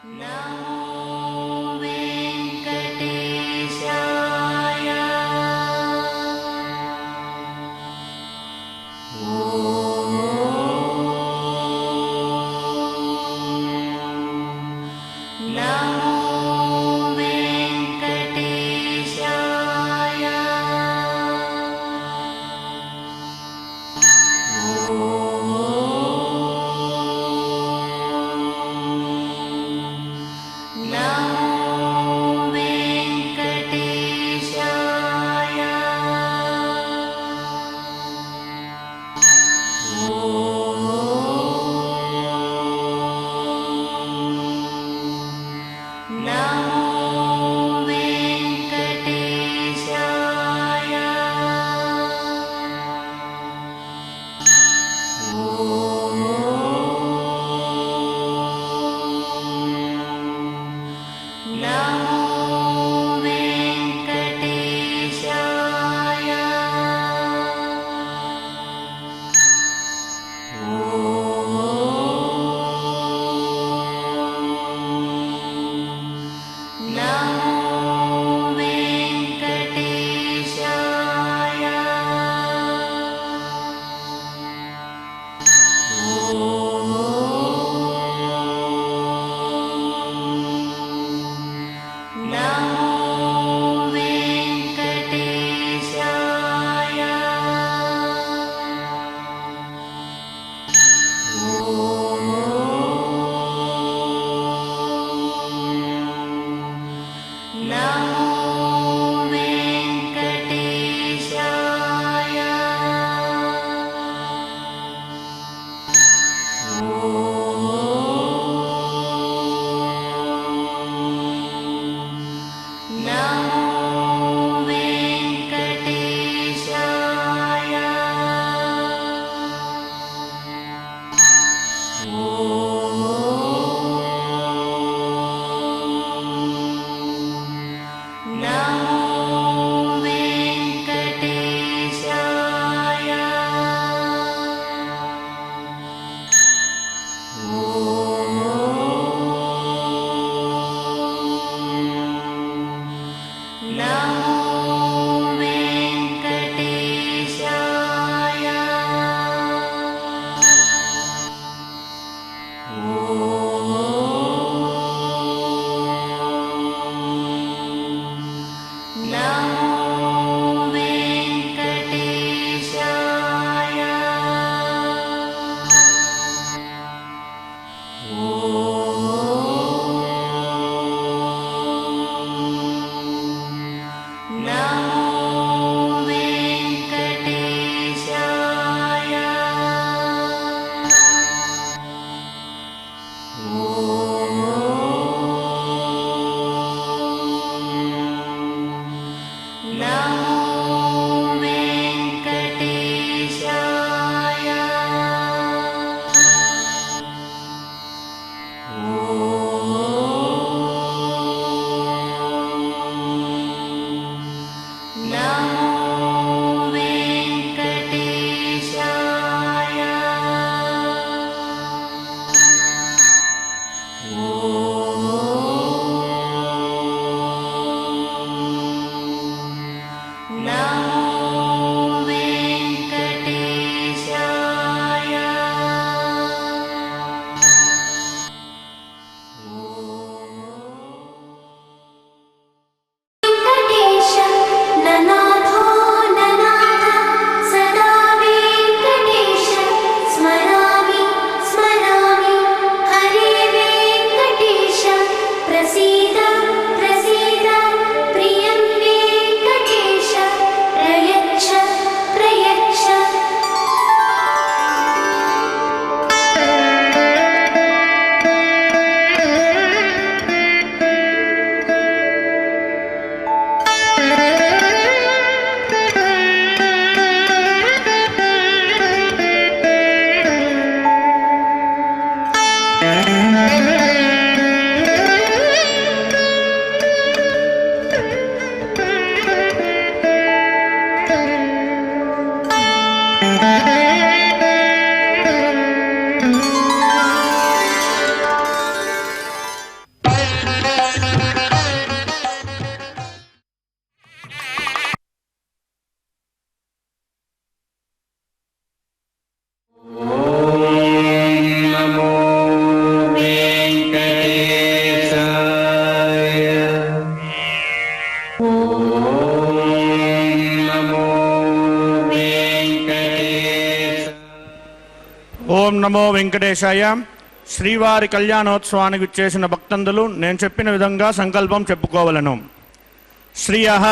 नमो वेंकटेशाय। नमो वेंकटेशाय। नमो वेंकटेशाय। नमो वेंकटेशाय। नमो वेंकटेशाय। नमो वेंकटेशाय। नमो वेंकटेशाय। नमो वेंकटेशाय। नमो वेंकटेशाय। नमो वेंकटेशाय। नमो वेंकटेशाय। नमो वेंकटेशाय। नमो वेंकटेशाय। नमो वेंकटेशाय। नमो वेंकटेशाय। నమో వెంకటేశాయ. శ్రీవారి కళ్యాణోత్సవానికి చేసిన భక్తందులు నేను చెప్పిన విధంగా సంకల్పం చెప్పుకోవలను. శ్రియః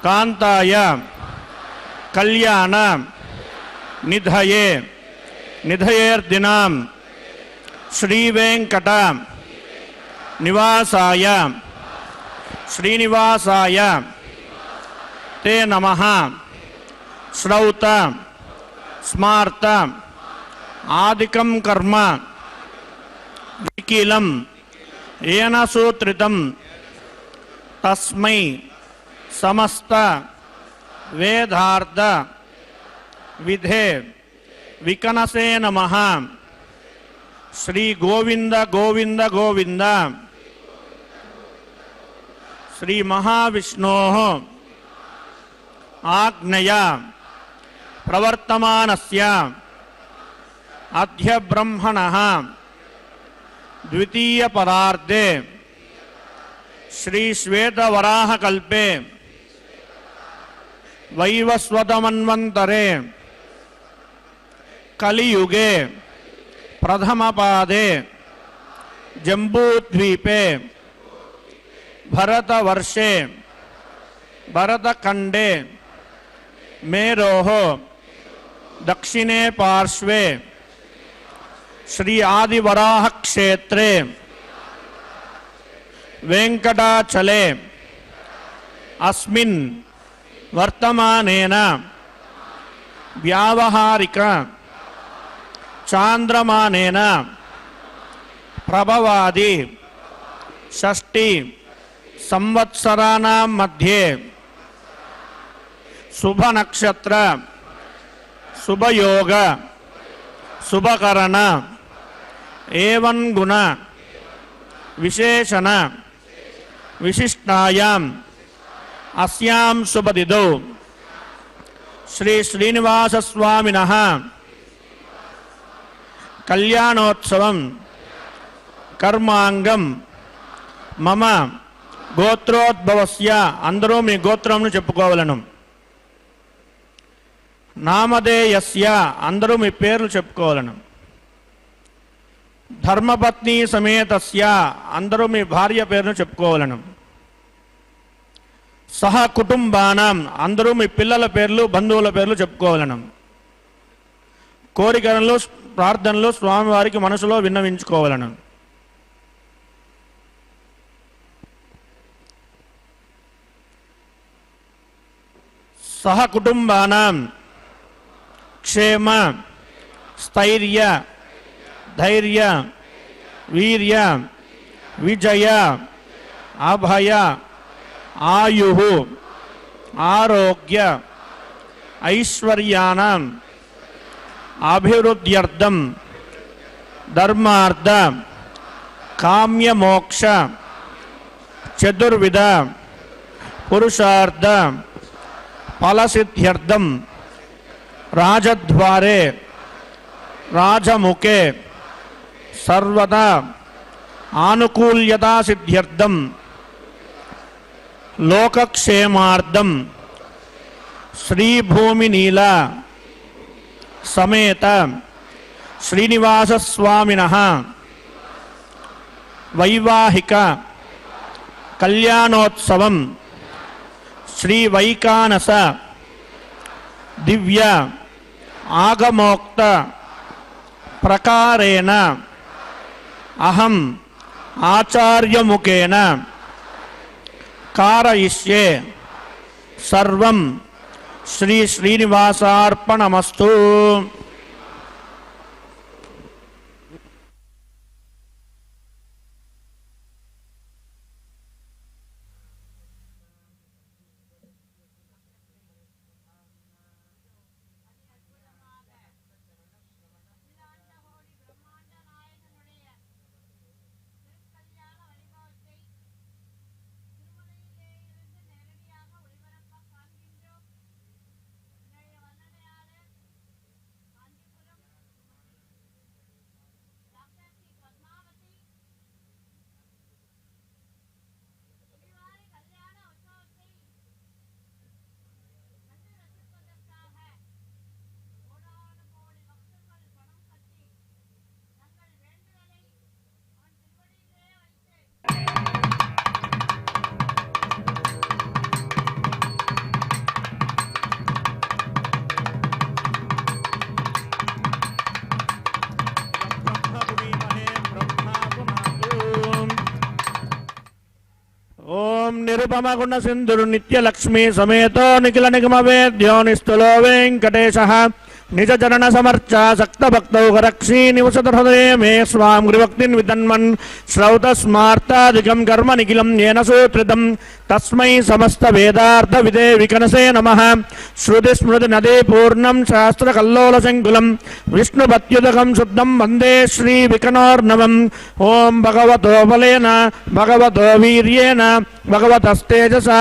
కాంతాయ కళ్యాణ నిధయే నిధయేర్దినాం శ్రీవేంకట నివాసాయ శ్రీనివాసాయ తే నమః. శ్రౌత స్మార్త ఆదికం కర్మ నిఖిలం ఏన సూత్రితం తస్మై సమస్త వేదార్థ విధే వికనసే నమః. శ్రీ గోవింద గోవింద గోవింద. శ్రీ మహావిష్ణోః ఆజ్ఞయ ప్రవర్తమానస్య అద్య బ్రహ్మణః ద్వితీయ పరార్ధే శ్రీ శ్వేతవరాహకల్పే వైవస్వతమన్వంతరే కలియుగే ప్రథమపాదే జంబూద్వీపే భరతవర్షే భరతఖండే మేరోః దక్షిణే పార్శ్వే శ్రీ ఆదివరాహ క్షేత్రే వెంకటాచలే అస్మిన్ వర్తమానేన వ్యావహారిక చాంద్రమానేన ప్రభవాది షష్ఠి సంవత్సరాణం మధ్యే శుభ నక్షత్ర శుభయోగ శుభకరణ ఏవం గుణ విశేషణ విశిష్టాయాం అస్యాం శుభదిదౌ శ్రీ శ్రీనివాస స్వామినః కళ్యాణోత్సవం కర్మాంగం మమ గోత్రోద్భవస్య. అందరూ మీ గోత్రంను చెప్పుకోవలను. నామధేయస్య. అందరూ మీ పేర్లు చెప్పుకోవాలను. ధర్మపత్ని సమేతస్య. అందరూ మీ భార్య పేరును చెప్పుకోవాలను. సహ కుటుంబానాం. అందరూ మీ పిల్లల పేర్లు బంధువుల పేర్లు చెప్పుకోవాలను. కోరికలను ప్రార్థనలు స్వామివారికి మనసులో విన్నవించుకోవాలను. సహ కుటుంబానాం క్షేమ స్థైర్య ధైర్య వీర్య విజయ అభయ ఆయు ఆరోగ్య ఐశ్వర్యానాం అభివృద్ధ్యర్థం ధర్మార్థ కామ్యమోక్ష చతుర్విధ పురుషార్థ ఫలసిద్ధ్యర్థం రాజద్వారే రాజముఖే సర్వదా ఆనుకూల్యతా సిద్ధ్యర్థం లోకక్షేమార్థం శ్రీభూమినీల సమేత శ్రీనివాస స్వామినః వైవాహిక కళ్యాణోత్సవం శ్రీ వైకానస దివ్య ఆగమోక్త ప్రకారేణ అహం ఆచార్యముఖేన కారయిష్యే. సర్వం శ్రీ శ్రీనివాసార్పణమస్తు. निरुपम गुण सिंधुर नित्य लक्ष्मी समेतो निखिल निगम वेद्यो निस्तुलो वेंकटेशः निज चरण समर्चा सक्त भक्तौ रक्षी निवसत हृदये मे स्वाम गृभक्तिं वितन्मन् श्रौत स्मार्तादिकं कर्म निखिलं येन सूत्रितं तस्मै समस्त वेदार्थ विदे विकनसे नमः श्रुति स्मृति नदी पूर्णं शास्त्र कल्लोल संकुलं विष्णुपत्युदकं शुद्धं वन्दे श्री विकनोर्नवम् ओम भगवतो बलेन भगवतो वीर्येण भगवतस्तेजसा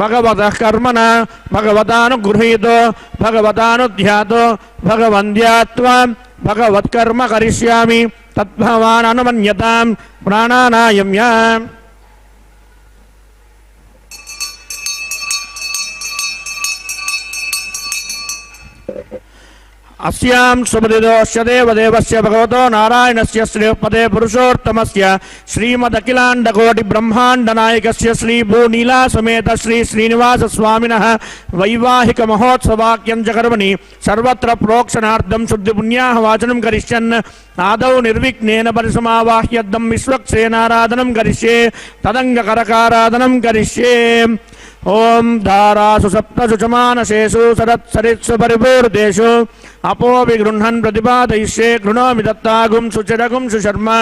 भगवतः कर्मणा भगवतानुगृहीतो भगवतानुध्यातो भगवन्द्यात्वा भगवत्कर्म करिष्यामि तद्भवान् अनुमन्यतां प्राणानायम्य अस्यां सुमदिदोस्य देवदेवस्य भगवतो नारायणस्य श्रीपदे पुरुषोत्तमस्य श्रीमदखिलाण्डकोटि ब्रह्माण्डनायकस्य श्रीभूनीला समेत श्री श्रीनिवास स्वामिनः वैवाहिक महोत्सवाख्यं च कर्मणि सर्वत्र प्रोक्षणार्थं शुद्धिपुण्याः वाचनं करिष्यन् आदौ निर्विघ्नेन परिसमावाह्यद्धं विश्वक्सेनाराधनं करिष्ये तदङ्गकरकाराधनं करिष्ये ओम धारासु सप्तसु च मानसेषु सरत्सरित्सु परिपूर्तेषु अपो विगृह्णन् प्रतिपादयिष्ये कृणोमि दत्तागुं सुचिरगुंसु शर्मा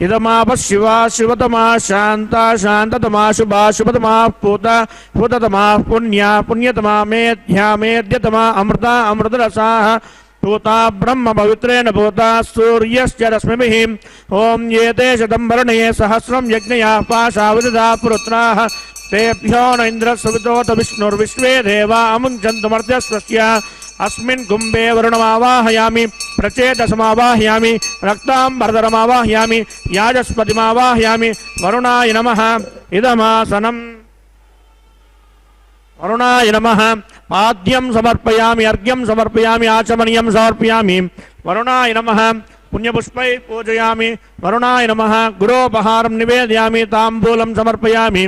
इदमापः शिवा शिवतमा शान्ता शान्ततमा शुभा शुभतमा पूता पूततमा पुण्या पुण्यतमा मेध्या मेध्यतमा अमृता अमृतरसाः पूता ब्रह्म पवित्रेण पूता सूर्यश्च रश्मिभिः ओम ये ते शतं वर्णये सहस्रं यज्ञयाः पाशावृता पुरुत्राः तेभ्यो न इन्द्रस्सवितोत विष्णुर्विश्वे देवा अमुञ्चन्तमर्त्यस्वस्य अस्मिन् कुम्भे वरुणमावाहयामि प्रचेतसमावाहयामि रक्ताम्बरधरमावाहयामि याजस्पतिमावाहयामि वरुणाय नमः इदमासनम् वरुणाय नमः पाद्यं समर्पयामि अर्घ्यं समर्पयामि आचमनीयं समर्पयामि वरुणाय नमः पुण्यपुष्पैः पूजयामि वरुणाय नमः गुरोपहारं निवेदयामि ताम्बूलं समर्पयामि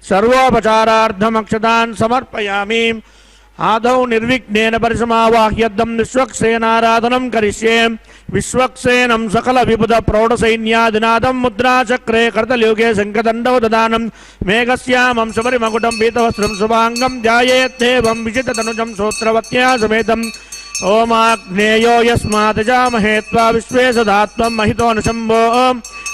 सर्वोपचारार्थम् अक्षतान् समर्पयामि आदौ निर्विघ्नेन परिसमावाह्यद्धं विश्वक्सेनाराधनं करिष्ये विश्वक्सेनं सकल विबुध प्रौढसैन्यादिनादं मुद्राचक्रे करतलयुगे शङ्खदण्डौ ददानं मेघश्यामं शबरिमकुटं पीतवस्त्रं शुभाङ्गं ध्यायेत्तेवं विजिततनुजं श्रोत्रवत्या समेतम् ओमाग्नेयो यस्मात् जामहे त्वा विश्वे सदा त्वं महितो न शम्भो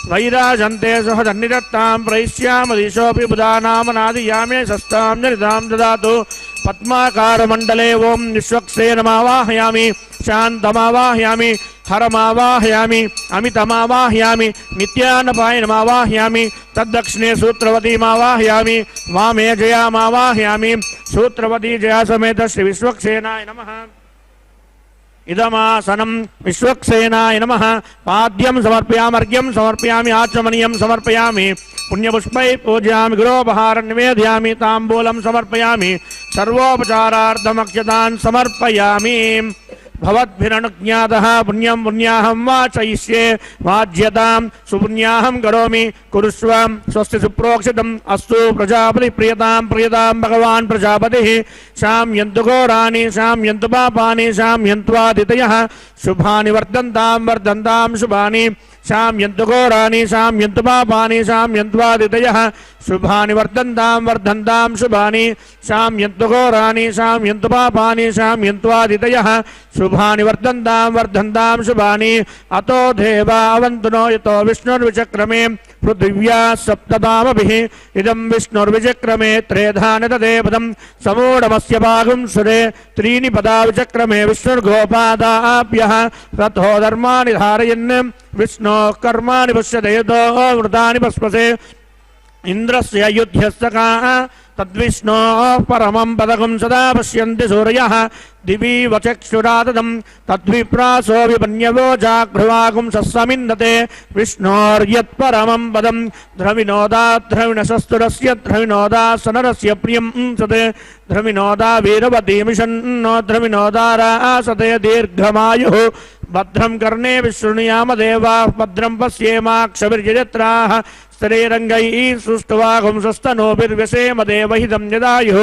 वैराजन्ते सहजन्निरत्तां प्रयिष्यामदिशोऽपि बुधानामनादियामे शस्तां जनितां ददातु पद्माकारमण्डले ओं विश्वक्सेनमावाहयामि शान्तमावाहयामि हरमावाहयामि अमितमावाहयामि नित्यानपायनमावाहयामि तद्दक्षिणे सूत्रवतीमावाहयामि वामे जयामावाहयामि सूत्रवती जया समेत श्री विश्वक्सेनाय नमः इदमासनं विश्वक्सेनाय नमः पाद्यं समर्पयामि अर्घ्यं समर्पयामि आचमनीयं समर्पयामि पुण्यपुष्पैः पूजयामि गुरोपहारं निवेदयामि ताम्बूलं समर्पयामि सर्वोपचारार्थम् अक्षतान् समर्पयामि भवद्भिरनुज्ञातः पुण्यं पुण्याहं वाचयिष्ये वाज्यतां सुपुण्याहं करोमि कुरुष्व स्वस्ति सुप्रोक्षितम् अस्तु प्रजापति प्रियतां प्रियतां भगवान् प्रजापतिः शाम्यन्तु घोराणि शाम्यन्तु पापानि शाम्यन्त्वादितयः शुभानि वर्धन्तां वर्धन्तां शुभानि शाम्यन्तु घोराणि शाम्यन्तु पापानि शाम्यन्त्वादितयः शुभानि वर्धन्तां वर्धन्तां शुभानि शाम्यन्तु घोराणि शाम्यन्तु पापानि शाम्यन्त्वादितयः शुभानि वर्धन्तां वर्धन्तां शुभानि अतो देवा अवन्तु नो यतो विष्णुर्विचक्रमे पृथिव्या सप्ततामभिः इदं विष्णुर्विचक्रमे त्रेधानि तदेपदं समूढमस्य भागं सुरे त्रीणि पदा विचक्रमे विष्णुर्गोपादाभ्यः रथो धर्माणि धारयन् विष्णोः कर्माणि पश्यते यतो मृतानि पस्पसे इन्द्रस्य युध्यस्तकाः तद्विष्णोः परमं पदकं सदा पश्यन्ति सूर्यः दिवि वचक्षुरातदं तद्विप्रासो विपन्यवो जागृवागुं सस्समिन्दते विष्णोर्यत्परमं पदं द्रविणोदाद्रविणशस्तुरस्य द्रविणोदासनरस्य प्रियं सते द्रविणोदा वीरवतीमिषन्नो द्रविणोदारासते दीर्घमायुः भद्रं कर्णे विशृणुयाम देवाः भद्रं पश्येमाक्षभिर्यजत्राः स्त्रीरङ्गैः सुष्ठुवागुं स्वस्तनोभिर्व्यसेम देवहितं यदायुः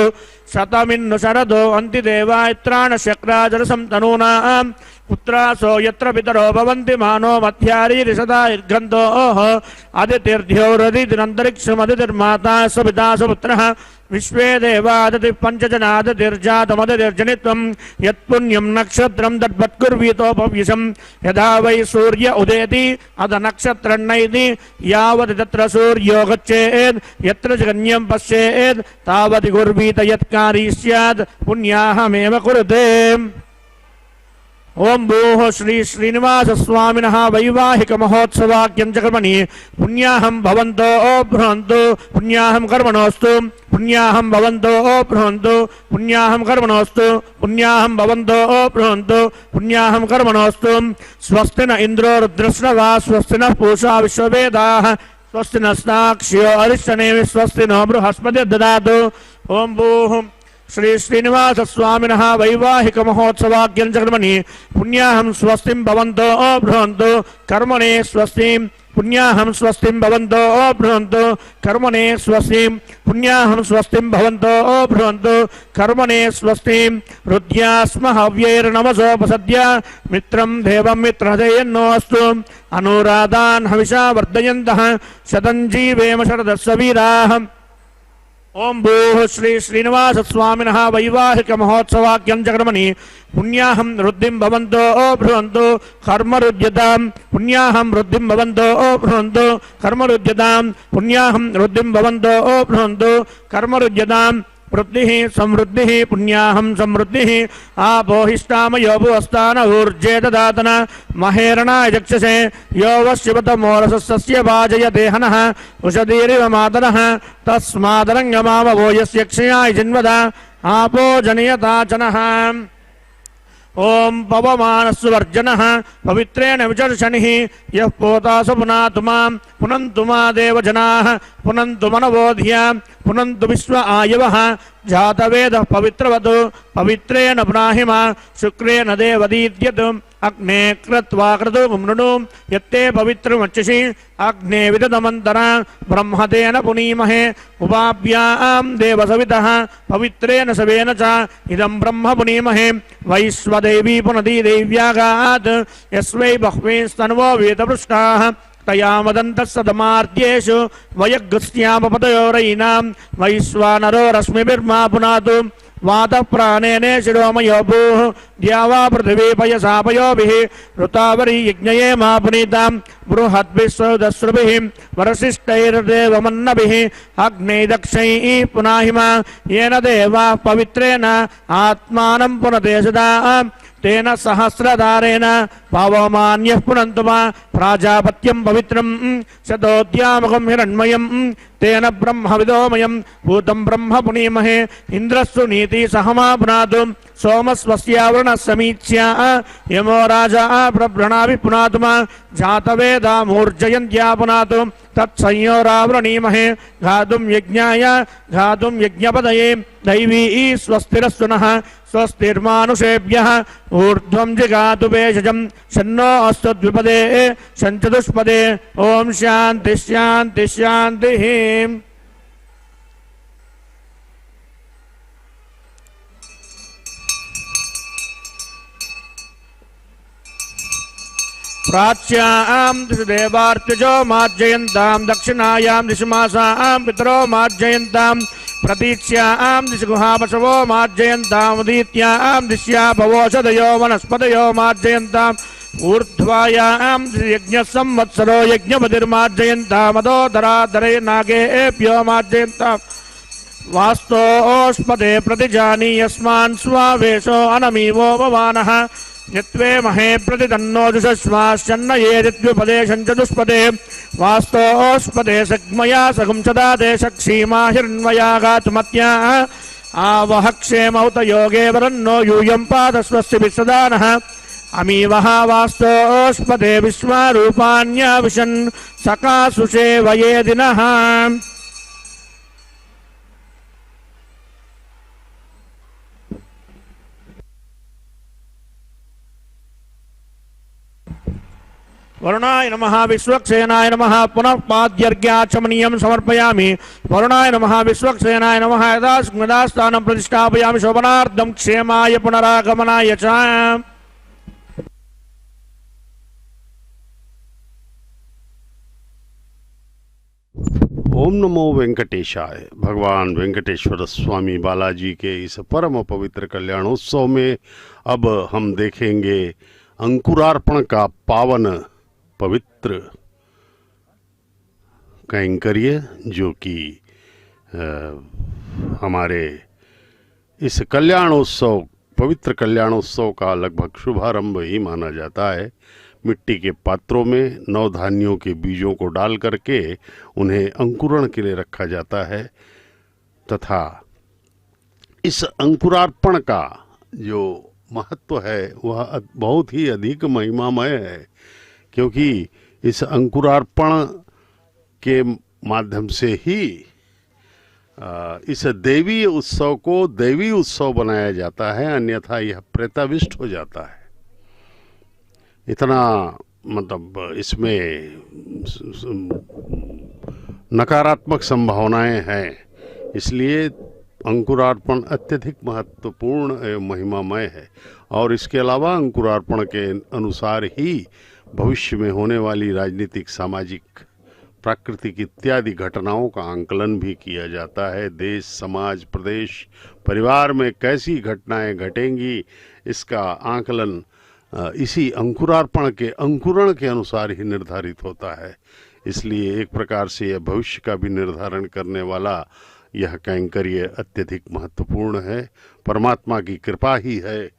शतमिन्नु शरदो अन्तिदेवायत्राणशक्राजरसं तनूनां पुत्रासो यत्र पितरो भवन्ति मानो मध्यारी ऋषदा इर्गन्धोः अदितिर्ध्योरदितिरन्तरिक्षमदितिर्माता सपिता सुपुत्रः विश्वे देवादति पञ्चजनादतिर्जातमदितिर्जनित्वं यत्पुण्यं नक्षत्रं तद्वत्कुर्वीतोपव्यशं यदा वै सूर्य उदेति अध नक्षत्रन्नैति यावत् तत्र सूर्यो गच्छेत् यत्र जगन्यं पश्येत् तावत् कुर्वीत यत्कारी स्यात् पुण्याहमेव कुरुते। ओं भूः श्री श्रीनिवास स्वामिनः वैवाहिक महोत्सवाख्यं च कर्मणि पुण्याहं भवन्तो बृहन्तु पुण्याहं कर्मणोऽस्तु पुण्याहं भवन्तो बृहन्तु पुण्याहं कर्मणोऽस्तु पुण्याहं भवन्तो बृहन्तु पुण्याहं कर्मणोऽस्तु। स्वस्ति न इन्द्रो रुद्रश्रवा स्वस्ति नः पूषा विश्ववेदाः स्वस्ति नस्ताक्ष्यो अरिष्टनेमि स्वस्ति नो बृहस्पतिर्ददातु। ओं भूः श्री श्रीनिवास स्वामिनः वैवाहिक महोत्सवाख्यं च कर्मणि पुण्याहं स्वस्तिं भवन्तो बृहन्तु कर्मणे स्वस्तिं पुण्याहं स्वस्तिं भवन्तो बृहन्तु कर्मणे स्वस्तिं पुण्याहं स्वस्तिं भवन्तो बृहन्तु कर्मणे स्वस्तिं। रुद्यास्म हव्यैर्नमसोपसद्य मित्रं देवं मित्रहृदयन्नो अस्तु अनुराधान् हविषा वर्धयन्तः शतं जीवेम शरदस्स वीराः। ओं भूः श्री श्रीनिवास स्वामिनः वैवाहिक महोत्सवाख्यं च कर्मणि पुण्याहं वृद्धिं भवन्तो बृहन्तु कर्मरुद्यतां पुण्याहं वृद्धिं भवन्तो बृहन्तु कर्मरुद्यतां पुण्याहं वृद्धिं भवन्तो बृहन्तु कर्मरुद्यतां। वृद्धिः समृद्धिः पुण्याहं समृद्धिः आपोहिष्टामयो भुवस्तान ऊर्जे ददातन महेरणाय चक्षसे यो वशिवतमोरसस्य वाजयते हनः उषधीरिव मातरः तस्मादरङ्गमावो यस्य क्षयाय जिन्वद आपो जनयताचनः। ओं पवमानस्वर्जनः पवित्रेण विचर्षणिः यः पोतासु पुनातु मां पुनन्तु मा देवजनाः पुनन्तु मनवोधिया पुनन्तु विश्व आयवः जातवेदः पवित्रवतु पवित्रेण पुनाहि मा शुक्रेण देवदीद्यत् अग्ने कृत्वा क्रतुं मृणु यत्ते पवित्रमर्चसि अग्ने विदधमन्तरा ब्रह्मतेन पुनीमहे उपाभ्यां देवसवितः पवित्रेण सवेन च इदं ब्रह्म पुनीमहे। वैश्वदेवी पुनदी देव्यागात् यस्वै बह्वीस्तन्वो वेदपृष्टाः तया मदन्तस्सदमार्त्येषु वयग्स्यामपतयोरयीनां वैश्वानरो रश्मिभिर्मा पुनातु वातः प्राणेने शिरोमयो भूः द्यावा पृथिवी पयसा पयोभिः ऋतावरी यज्ञये मा पुनीतां बृहद्भिस्वदस्रुभिः वरसिष्ठैर्देवमन्नभिः अग्ने दक्षैः पुनाहि मा येन देवाः पवित्रेण आत्मानं पुनते सदा तेन सहस्रधारेण पावमान्यः पुनन्तु मा प्राजापत्यं पवित्रं शतोद्यामकं हिरण्मयं तेन ब्रह्मविदोमयं भूतं ब्रह्म पुनीमहे। इन्द्रस्तु नीति सहमा पुनातु सोमस्वस्यावरणः समीच्या यमो राजा प्रभृणाभि पुनातु मा जातवेदा मूर्जयन्त्या पुनातु तत्संयोरावृणीमहे। घातुं यज्ञाय घातुं यज्ञपदये दैवी स्वस्तिरस्तु नः स्वस्तिर्मानुषेभ्यः ऊर्ध्वं जिगातु भेषजं शन्नो अस्तु द्विपदे शञ्चतुष्पदे। ओं शान्ति शान्ति शान्तिः। प्राच्यां दिशि देवार्त्यजो मार्जयन्तां दक्षिणायां दिशि मासां पितरो मार्जयन्तां प्रतीच्यां दिशि गुहापशवो मार्जयन्ताम् उदीत्यां दिश्या भवोषधयो वनस्पतयो मार्जयन्ताम् ऊर्ध्वायां दिशि यज्ञसंवत्सरो यज्ञपतिर्मार्जयन्ताम् अधोधराधरे नागेभ्यो मार्जयन्ताम् वास्तोष्पदे प्रतिजानी यस्मान् स्वावेशो अनमीवो भवानः यत्वे महे प्रतिदन्नो जुषश्वाश्चन्न ये यद्विपदे शञ्चतुष्पदे वास्तोष्पदे सग्मया सगुंसदादे शक्षीमा हिरण्मया गातुमत्या आवह क्षेमौत योगे वरन्नो यूयं पादस्वस्ति सदा नः अमीवः वास्तोष्पदे विश्वारूपाण्याविशन् सकाशुषे वये दिनः। वरुणाय नमः विश्वक्सेनाय नमः पुनः पाद्यर्घ्याचमनीयं समर्पयामि। वरुणाय नमः विश्वक्सेनाय नमः यदास्मदास्थानं प्रतिष्ठापयामि शोभनार्थं क्षेमाय पुनरागमनाय च। ओम नमो वेंकटेशाय। भगवान वेंकटेश्वर स्वामी बालाजी के इस परम पवित्र कल्याणोत्सव में अब हम देखेंगे अंकुरार्पण का पावन पवित्र कैंकर्य, जो कि हमारे इस कल्याणोत्सव पवित्र कल्याणोत्सव का लगभग शुभारंभ ही माना जाता है। मिट्टी के पात्रों में नवधान्यों के बीजों को डाल करके उन्हें अंकुरण के लिए रखा जाता है तथा इस अंकुरार्पण का जो महत्व है वह बहुत ही अधिक महिमामय है, क्योंकि इस अंकुरार्पण के माध्यम से ही इस देवी उत्सव को देवी उत्सव बनाया जाता है, अन्यथा यह प्रेताविष्ट हो जाता है। इतना मतलब इसमें नकारात्मक संभावनाएं हैं, इसलिए अंकुरार्पण अत्यधिक महत्वपूर्ण एवं महिमामय है। और इसके अलावा अंकुरार्पण के अनुसार ही भविष्य में होने वाली राजनीतिक, सामाजिक, प्राकृतिक इत्यादि घटनाओं का आंकलन भी किया जाता है। देश, समाज, प्रदेश, परिवार में कैसी घटनाएं घटेंगी इसका आंकलन इसी अंकुरार्पण के अंकुरण के अनुसार ही निर्धारित होता है। इसलिए एक प्रकार से यह भविष्य का भी निर्धारण करने वाला यह कैंकर्य अत्यधिक महत्वपूर्ण है, परमात्मा की कृपा ही है।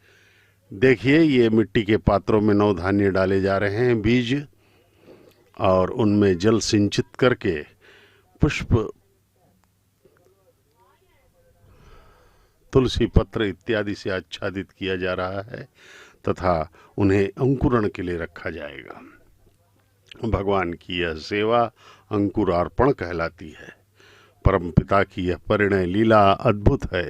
देखिए, ये मिट्टी के पात्रों में नवधान्य डाले जा रहे हैं, बीज, और उनमें जल सिंचित करके पुष्प, तुलसी पत्र इत्यादि से आच्छादित किया जा रहा है तथा उन्हें अंकुरण के लिए रखा जाएगा। भगवान की यह सेवा अंकुरार्पण कहलाती है। परमपिता की यह परिणय लीला अद्भुत है।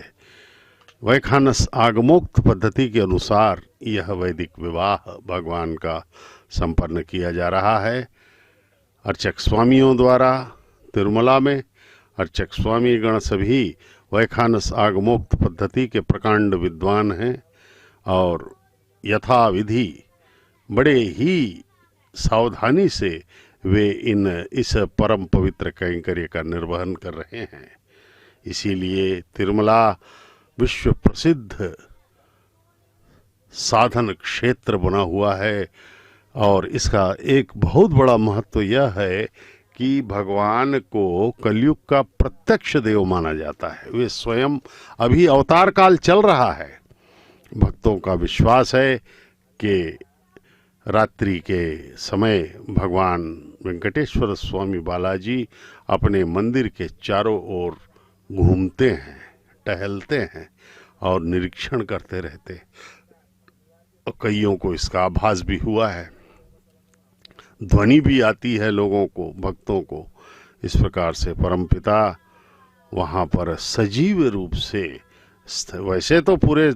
वैखानस आगमोक्त पद्धति के अनुसार यह वैदिक विवाह भगवान का संपन्न किया जा रहा है। अर्चक स्वामियों द्वारा तिरुमला में अर्चक स्वामी गण सभी वैखानस आगमोक्त पद्धति के प्रकांड विद्वान हैं और यथाविधि बड़े ही सावधानी से वे इस परम पवित्र कैंकर्य का निर्वहन कर रहे हैं। इसीलिए तिरुमला विश्व प्रसिद्ध साधन क्षेत्र बना हुआ है। और इसका एक बहुत बड़ा महत्व यह है कि भगवान को कलयुग का प्रत्यक्ष देव माना जाता है। वे स्वयं, अभी अवतार काल चल रहा है। भक्तों का विश्वास है कि रात्रि के समय भगवान वेंकटेश्वर स्वामी बालाजी अपने मंदिर के चारों ओर घूमते हैं, टहलते हैं और निरीक्षण करते रहते हैं। कईयों को इसका आभास भी हुआ है, ध्वनि भी आती है लोगों को, भक्तों को। इस प्रकार से परमपिता वहाँ पर सजीव रूप से, वैसे तो पूरे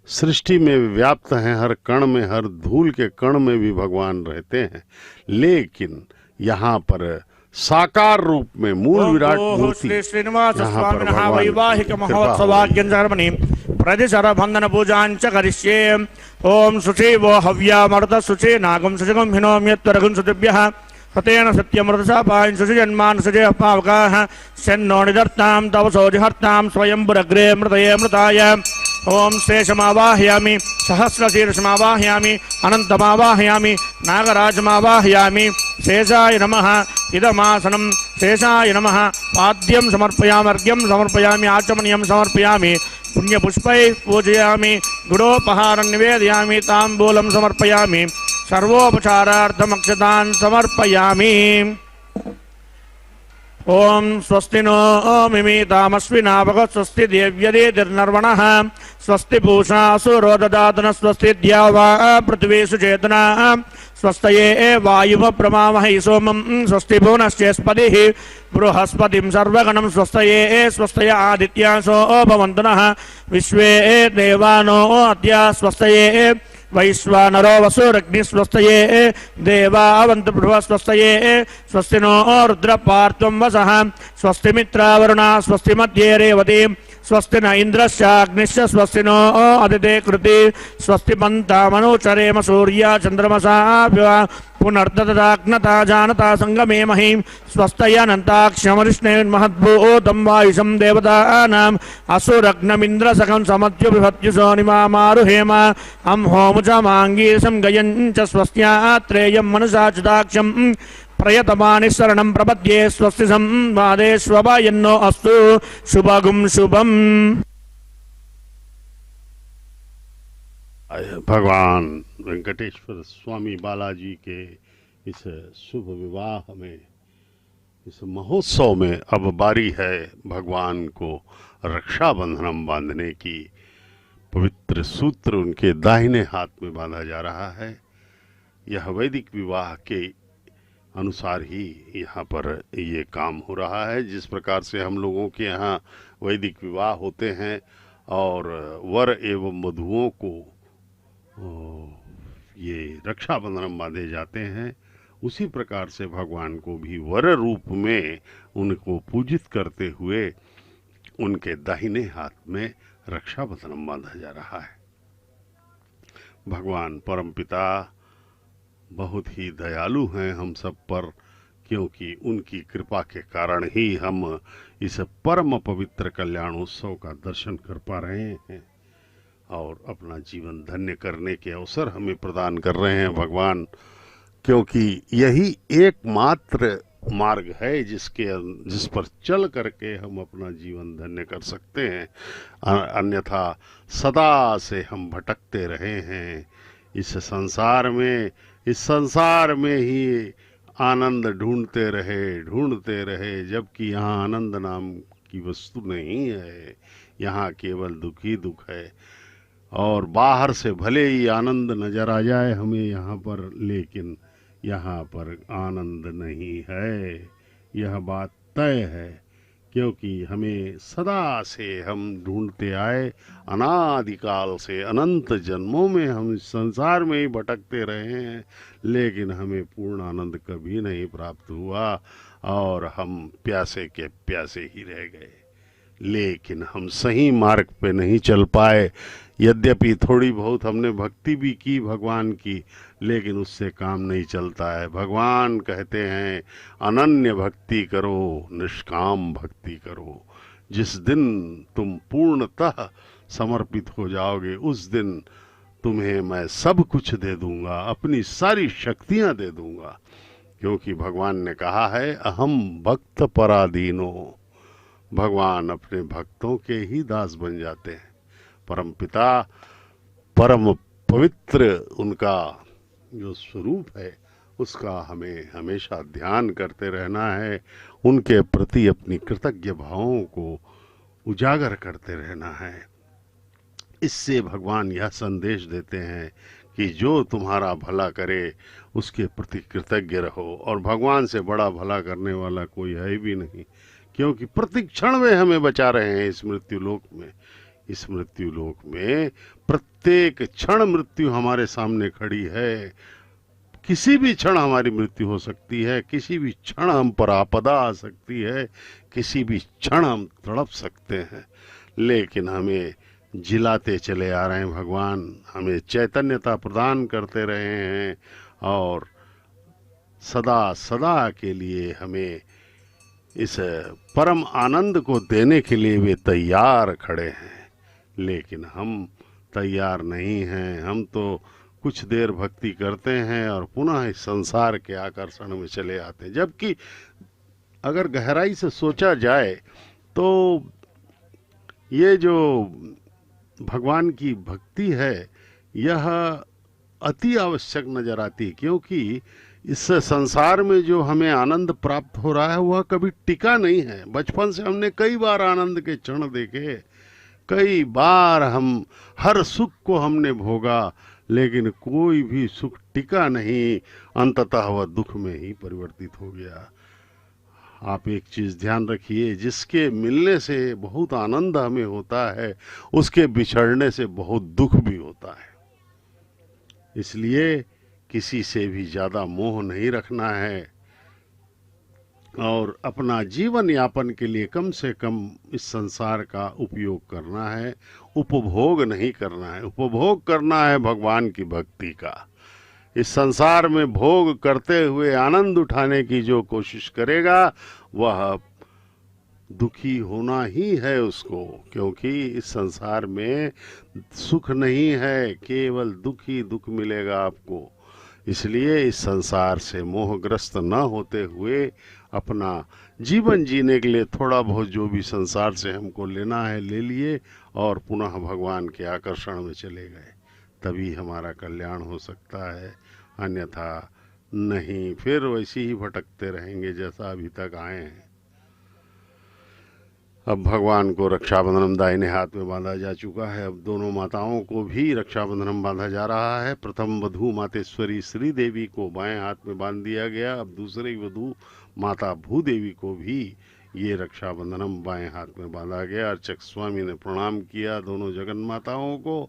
सृष्टि में व्याप्त हैं, हर कण में, हर धूल के कण में भी भगवान रहते हैं, लेकिन यहाँ पर साकार रूप में मूल विराट मूर्ति श्री श्रीनिवास यहाँ पर स्वामिनः वैवाहिक महोत्सवाख्यंजर्मणि प्रतिशर बंधन पूजांच करिष्ये। ओम शुचि वो हव्यामृत शुचि नागम शुचिगम हिनोम्यत्वरगुं शुचिभ्यः हतेन सत्यमृतसा पायं शुचि जन्मान् शुचि अपावकाः शन्नो निदर्तां तव सोजिहर्तां स्वयंपुरग्रे मृतये मृताय। ओम शेषमावाहयामि सहस्रशीर्षमावाहयामि अनन्तमावाहयामि नागराजमावाहयामि। शेषाय नमः इदमासनं शेषाय नमः। पाद्यं समर्पयामि, अर्घ्यं समर्पयामि, आचमनीयं समर्पयामि, पुण्यपुष्पैः पूजयामि, गुडोपहारं निवेदयामि, ताम्बूलं समर्पयामि, सर्वोपचारार्थमक्षतान् समर्पयामि। ओम स्वस्ति नो मिमीतामश्विनावक स्वस्ति देव्यदेतिर्नर्वणः स्वस्ति पूषा असुरो ददातन स्वस्ति द्यावा पृथ्वीषु चेतना स्वस्तये वायुव प्रमावहै सोमं स्वस्ति भुवनश्चेस्पतिः बृहस्पतिं सर्वगणं स्वस्तये स्वस्तय आदित्यासो भवन्तु नः विश्वे देवानो अद्य स्वस्तये वैश्वानरो वसुरग्नि स्वस्तये देवावन्तु बृहः स्वस्तये स्वस्ति नो रुद्रपार्त्वं वसः स्वस्ति मित्रावरुणा स्वस्ति मध्ये रेवती स्वस्ति न इंद्रश्चाग्निश्च स्वस्ति नो अदिते कृति स्वस्ति पंतामनुचरेम सूर्य चंद्रमसाभ्य पुनर्ददाग्नता जानता संगमे महीं स्वस्तयनन्ताक्षमरिष्णेन्महद्भूतं वायुषं देवतानाम् असुरग्नमिन्द्रसखं समत्युभिभत्युषो निमामारुहेम अं होमुचमाङ्गीरसं गयं च स्वस्त्यात्रेयं मनसाच्युताक्षं प्रयतमानि शरणं प्रपद्ये स्वस्ति संवादेष्वभयन्नो अस्तु शुभगुं शुभम्। भगवान वेंकटेश्वर स्वामी बालाजी के इस शुभ विवाह में, इस महोत्सव में अब बारी है भगवान को रक्षाबंधन बांधने की। पवित्र सूत्र उनके दाहिने हाथ में बांधा जा रहा है। यह वैदिक विवाह के अनुसार ही यहाँ पर ये काम हो रहा है। जिस प्रकार से हम लोगों के यहाँ वैदिक विवाह होते हैं और वर एवं वधुओं को ये रक्षाबंधन बांधे जाते हैं, उसी प्रकार से भगवान को भी वर रूप में उनको पूजित करते हुए उनके दाहिने हाथ में रक्षाबंधन बांधा जा रहा है। भगवान परमपिता बहुत ही दयालु हैं हम सब पर, क्योंकि उनकी कृपा के कारण ही हम इस परम पवित्र कल्याण उत्सव का दर्शन कर पा रहे हैं और अपना जीवन धन्य करने के अवसर हमें प्रदान कर रहे हैं भगवान, क्योंकि यही एकमात्र मार्ग है जिस पर चल करके हम अपना जीवन धन्य कर सकते हैं। अन्यथा सदा से हम भटकते रहे हैं इस संसार में ही आनंद ढूंढते रहे, जबकि यहाँ आनंद नाम की वस्तु नहीं है, यहाँ केवल दुख ही दुख है। और बाहर से भले ही आनंद नजर आ जाए हमें यहाँ पर, लेकिन यहाँ पर आनंद नहीं है, यह बात तय है, क्योंकि हमें सदा से हम ढूंढते आए, अनादिकाल से अनंत जन्मों में हम इस संसार में ही भटकते रहे हैं, लेकिन हमें पूर्ण आनंद कभी नहीं प्राप्त हुआ और हम प्यासे के प्यासे ही रह गए। लेकिन हम सही मार्ग पे नहीं चल पाए। यद्यपि थोड़ी बहुत हमने भक्ति भी की भगवान की, लेकिन उससे काम नहीं चलता है। भगवान कहते हैं अनन्य भक्ति करो, निष्काम भक्ति करो। जिस दिन तुम पूर्णतः समर्पित हो जाओगे, उस दिन तुम्हें मैं सब कुछ दे दूंगा, अपनी सारी शक्तियां दे दूंगा, क्योंकि भगवान ने कहा है अहम भक्त पराधीनो। भगवान अपने भक्तों के ही दास बन जाते हैं। परमपिता परम पवित्र उनका जो स्वरूप है, उसका हमें हमेशा ध्यान करते रहना है, उनके प्रति अपनी कृतज्ञ भावों को उजागर करते रहना है। इससे भगवान यह संदेश देते हैं कि जो तुम्हारा भला करे उसके प्रति कृतज्ञ रहो, और भगवान से बड़ा भला करने वाला कोई है भी नहीं, क्योंकि प्रति क्षण में हमें बचा रहे हैं इस मृत्युलोक में। इस मृत्युलोक में प्रत्येक क्षण मृत्यु हमारे सामने खड़ी है। किसी भी क्षण हमारी मृत्यु हो सकती है, किसी भी क्षण हम पर आपदा आ सकती है, किसी भी क्षण हम तड़प सकते हैं, लेकिन हमें जिलाते चले आ रहे हैं भगवान, हमें चैतन्यता प्रदान करते रहे हैं और सदा सदा के लिए हमें इस परम आनंद को देने के लिए वे तैयार खड़े हैं। लेकिन हम तैयार नहीं हैं। हम तो कुछ देर भक्ति करते हैं और पुनः इस संसार के आकर्षण में चले आते हैं। जबकि अगर गहराई से सोचा जाए तो ये जो भगवान की भक्ति है, यह अति आवश्यक नजर आती है, क्योंकि इस संसार में जो हमें आनंद प्राप्त हो रहा है वह कभी टिका नहीं है। बचपन से हमने कई बार आनंद के क्षण देखे, कई बार हम हर सुख को हमने भोगा, लेकिन कोई भी सुख टिका नहीं, अंततः वह दुख में ही परिवर्तित हो गया। आप एक चीज ध्यान रखिए, जिसके मिलने से बहुत आनंद हमें होता है, उसके बिछड़ने से बहुत दुख भी होता है। इसलिए किसी से भी ज्यादा मोह नहीं रखना है। और अपना जीवन यापन के लिए कम से कम इस संसार का उपयोग करना है, उपभोग नहीं करना है। उपभोग करना है भगवान की भक्ति का। इस संसार में भोग करते हुए आनंद उठाने की जो कोशिश करेगा वह दुखी होना ही है उसको, क्योंकि इस संसार में सुख नहीं है, केवल दुख ही दुख मिलेगा आपको। इसलिए इस संसार से मोहग्रस्त न होते हुए अपना जीवन जीने के लिए थोड़ा बहुत जो भी संसार से हमको लेना है ले लिए और पुनः भगवान के आकर्षण में चले गए, तभी हमारा कल्याण हो सकता है। अन्यथा नहीं, फिर वैसे ही भटकते रहेंगे जैसा अभी तक आए हैं। अब भगवान को रक्षाबंधन दाहिने हाथ में बांधा जा चुका है। अब दोनों माताओं को भी रक्षाबंधन बांधा जा रहा है। प्रथम वधू मातेश्वरी श्री देवी को बाएं हाथ में बांध दिया गया। अब दूसरी वधू माता भूदेवी को भी ये रक्षाबंधनम बाएं हाथ में बांधा गया। अर्चक स्वामी ने प्रणाम किया दोनों जगन माताओं को,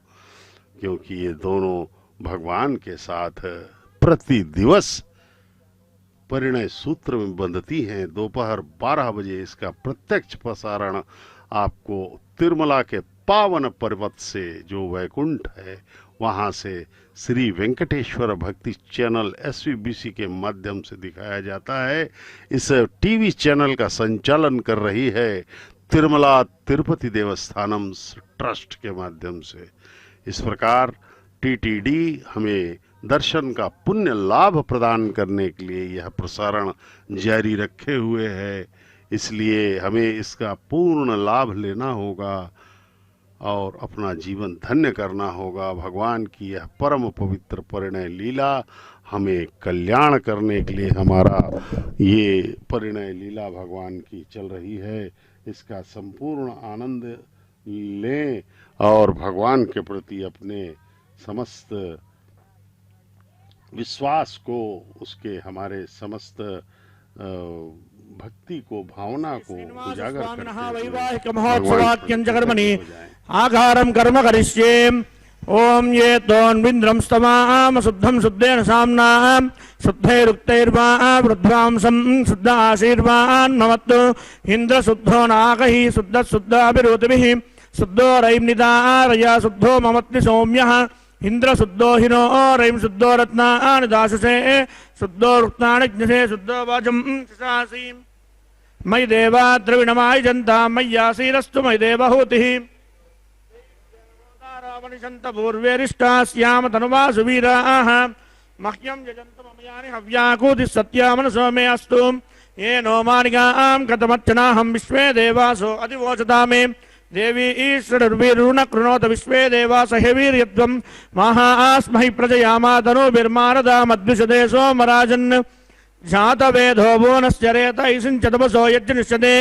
क्योंकि ये दोनों भगवान के साथ प्रति दिवस परिणय सूत्र में बंधती हैं। दोपहर 12 बजे इसका प्रत्यक्ष प्रसारण आपको तिरुमला के पावन पर्वत से जो वैकुंठ है वहाँ से श्री वेंकटेश्वर भक्ति चैनल SVBC के माध्यम से दिखाया जाता है। इस टीवी चैनल का संचालन कर रही है तिरुमला तिरुपति देवस्थानम ट्रस्ट के माध्यम से। इस प्रकार TTD हमें दर्शन का पुण्य लाभ प्रदान करने के लिए यह प्रसारण जारी रखे हुए है। इसलिए हमें इसका पूर्ण लाभ लेना होगा और अपना जीवन धन्य करना होगा। भगवान की यह परम पवित्र परिणय लीला हमें कल्याण करने के लिए हमारा ये परिणय लीला भगवान की चल रही है। इसका संपूर्ण आनंद लें और भगवान के प्रति अपने समस्त विश्वास को, उसके हमारे समस्त भक्ति को, भावना को उजागर करके आघारम कर्म करिष्ये। ओम ये तोन्विन्द्रम स्तमाम शुद्धम शुद्धेन साम्नाम शुद्धैरुक्तैर्वा वृद्ध्वांसं शुद्ध आशीर्वान् ममत्तु इंद्र शुद्धो नागहि शुद्ध शुद्धाभिरोतिभिः शुद्धो रैम्निदारया शुद्धो ममत्ति सौम्यः इंद्र शुद्धो हिनो रैम शुद्धो रत्नानि दाशसे शुद्धो रुक्तानिज्ञसे शुद्धो वाचं शिशासि मयि देवा द्रविणमायि जन्ता मय्यासीरस्तु मयि देवहूतिः रावणिशन्त पूर्वेरिष्टास्याम तनुवा सुवीराः मह्यं यजन्त मम यानि हव्याकूतिः सत्यामनसो मे अस्तु ये नो मानिकां कथमर्चनाहं विश्वे देवासो अधिवोचता मे देवी ईश्वरुण कृणोत विश्वे देवास हेवीर्यध्वं महास्महि प्रजयामातनुर्भिर्मारदा मद्विषदे सोमराजन् जातवेदो भुवनश्चरेत ईसिञ्चतपसो यज्ञनिष्यते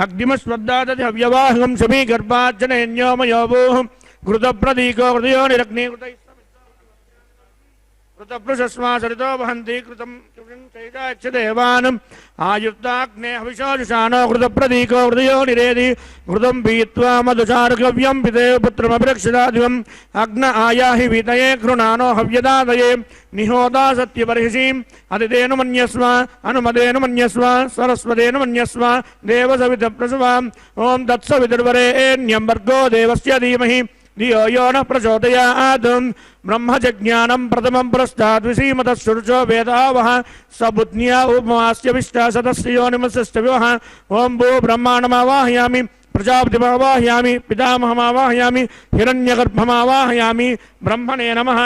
अग्निमस्वद्दादति हव्यवाहं शमी गर्भाज्जनेन्योमयो भूः घृतप्रदीको हृदयो निरग्निकृतैः कृतपृषस्मा सरितो वहन्ति कृतं चैदाक्षदेवान् आयुक्ताग्ने हविषोजुषाणो घृतप्रदीको हृदयो निरेधि घृतं पीत्वा मधुचारुकव्यं पितेव पुत्रमभिरक्षितादिवम् अग्न आयाहि वीतये घृणानो हव्यदादये निहोदा सत्यबर्हिषीम् अदितेनु मन्यस्व अनुमदेनु मन्यस्व सरस्वतेनु मन्यस्व देवसवितप्रसवाम् ॐ तत्सवितुर्वरेण्यं भर्गो देवस्य धीमहि धियो यो न प्रचोदयात् ब्रह्मजज्ञानं प्रथमं पुरस्तात् विसीमतः शुरुचो वेदावः सबुद्न्या उपमास्य विष्टाशतस्य योनिमस्यस्तव्यः ॐ भू ब्रह्माण्डमावाहयामि प्रजापतिमावाहयामि पितामहमावाहयामि हिरण्यगर्भमावाहयामि ब्रह्मणे नमः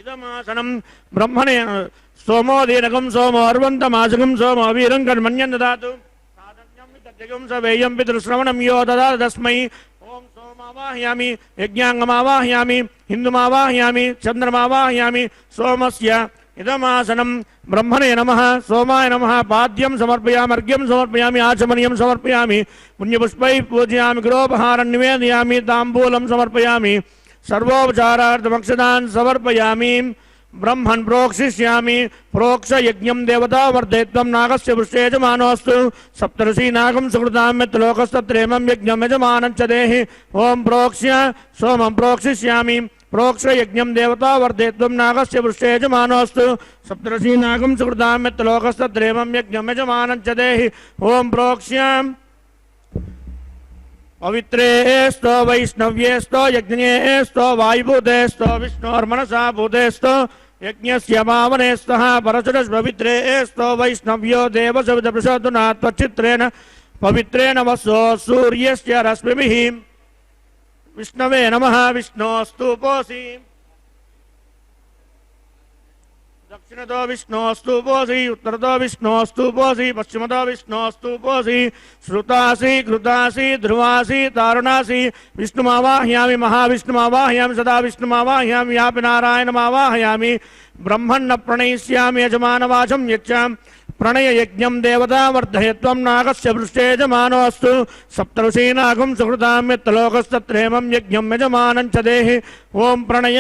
इदमासनं ब्रह्मणे सोमो दीनकं सोमो अर्वन्तमासकं सोमो वीरं कर्मण्यं ददातु साधन्यं वितत्यगं सवेयं पितृश्रवणं यो ददातु तस्मै वाहयामि यज्ञांगमावाहयामि हिंदुमावाहयामि चंद्रमावाहयामि सोमस्य इदमासनं ब्रह्मणे नमः सोमाय नमः पाद्यं समर्पयामि अर्घ्यं समर्पयामि आचमनीयं समर्पयामि पुण्यपुष्पैः पूजयामि गृहोपहारं निवेदयामि ताम्बूलं समर्पयामि सर्वोपचारार्थमक्षतान् समर्पयामि ब्रह्मन् प्रोक्षिष्यामि प्रोक्ष यज्ञं देवता वर्धयत्वं नागस्य पृष्ठे यजमानोऽस्तु सप्तर्षि नागं सुकृतां यत्लोकस्तत्रेमं यज्ञं यजमानं च देहि ओं प्रोक्ष्य सोमं प्रोक्षिष्यामि प्रोक्ष यज्ञं देवता वर्धेत्वं नागस्य वृष्टे यजमानोऽस्तु सप्तर्षि नागं सुकृताम्यत्लोकस्तद्रेमं यज्ञं यजमानं च देहि ओम प्रोक्ष्याम् पवित्रेस्तो वैष्णव्येस्तो यज्ञेस्तो वायुभूतेस्तो विष्णोर्मनसा भूतेस्तो यज्ञस्य पावनेस्तः परशुरस्पवित्रेस्तो वैष्णव्यो देवसविदप्रसादुना त्वच्चित्रेण पवित्रेण वसो सूर्यस्य रश्मिभिः विष्णवे नमः विष्णोस्तुपोऽसि दक्षिणतो विष्णोस्तुपोऽसि उत्तरतो विष्णोस्तुपोऽसि पश्चिमतो विष्णोस्तुपोऽसि श्रुतासि घृतासि ध्रुवासि तारुणासि विष्णुमावाहयामि महाविष्णुमावाहयामि सदा विष्णुमावाहयामि व्यापि नारायणमावाहयामि ब्रह्मण्ण प्रणयिष्यामि यजमानवाचं यच्चामि प्रणय यज्ञं देवता वर्धयत्वं नागस्य पृष्ठे यजमानोऽस्तु सप्तर्षि नागं सुकृताम्यत्लोकस्तत्रेमं यज्ञं यजमानं च देहि ओम प्रणय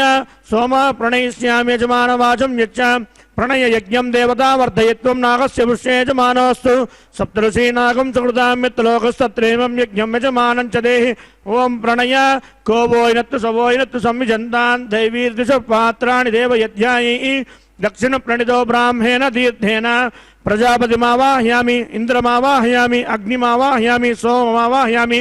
सोम प्रणयिष्यामि यजमानवाचं यच्चामि प्रणय यज्ञं देवता वर्धयत्वं नागस्य पृष्ठे यजमानोऽस्तु सप्तर्षि नागं सुकृताम्यत्लोकस्तत्रेमं यज्ञं यजमानं च देहि ओम प्रणय को वोइनत्तु सवोइनत्तु संविजन्तान् दैवीर्दृशपात्राणि देवयज्ञायै दक्षिण प्रणितो ब्राह्मेण तीर्थेन प्रजापतिमावाहयामि इंद्रमावाहयामि अग्निमावाहयामि सोममावाहयामि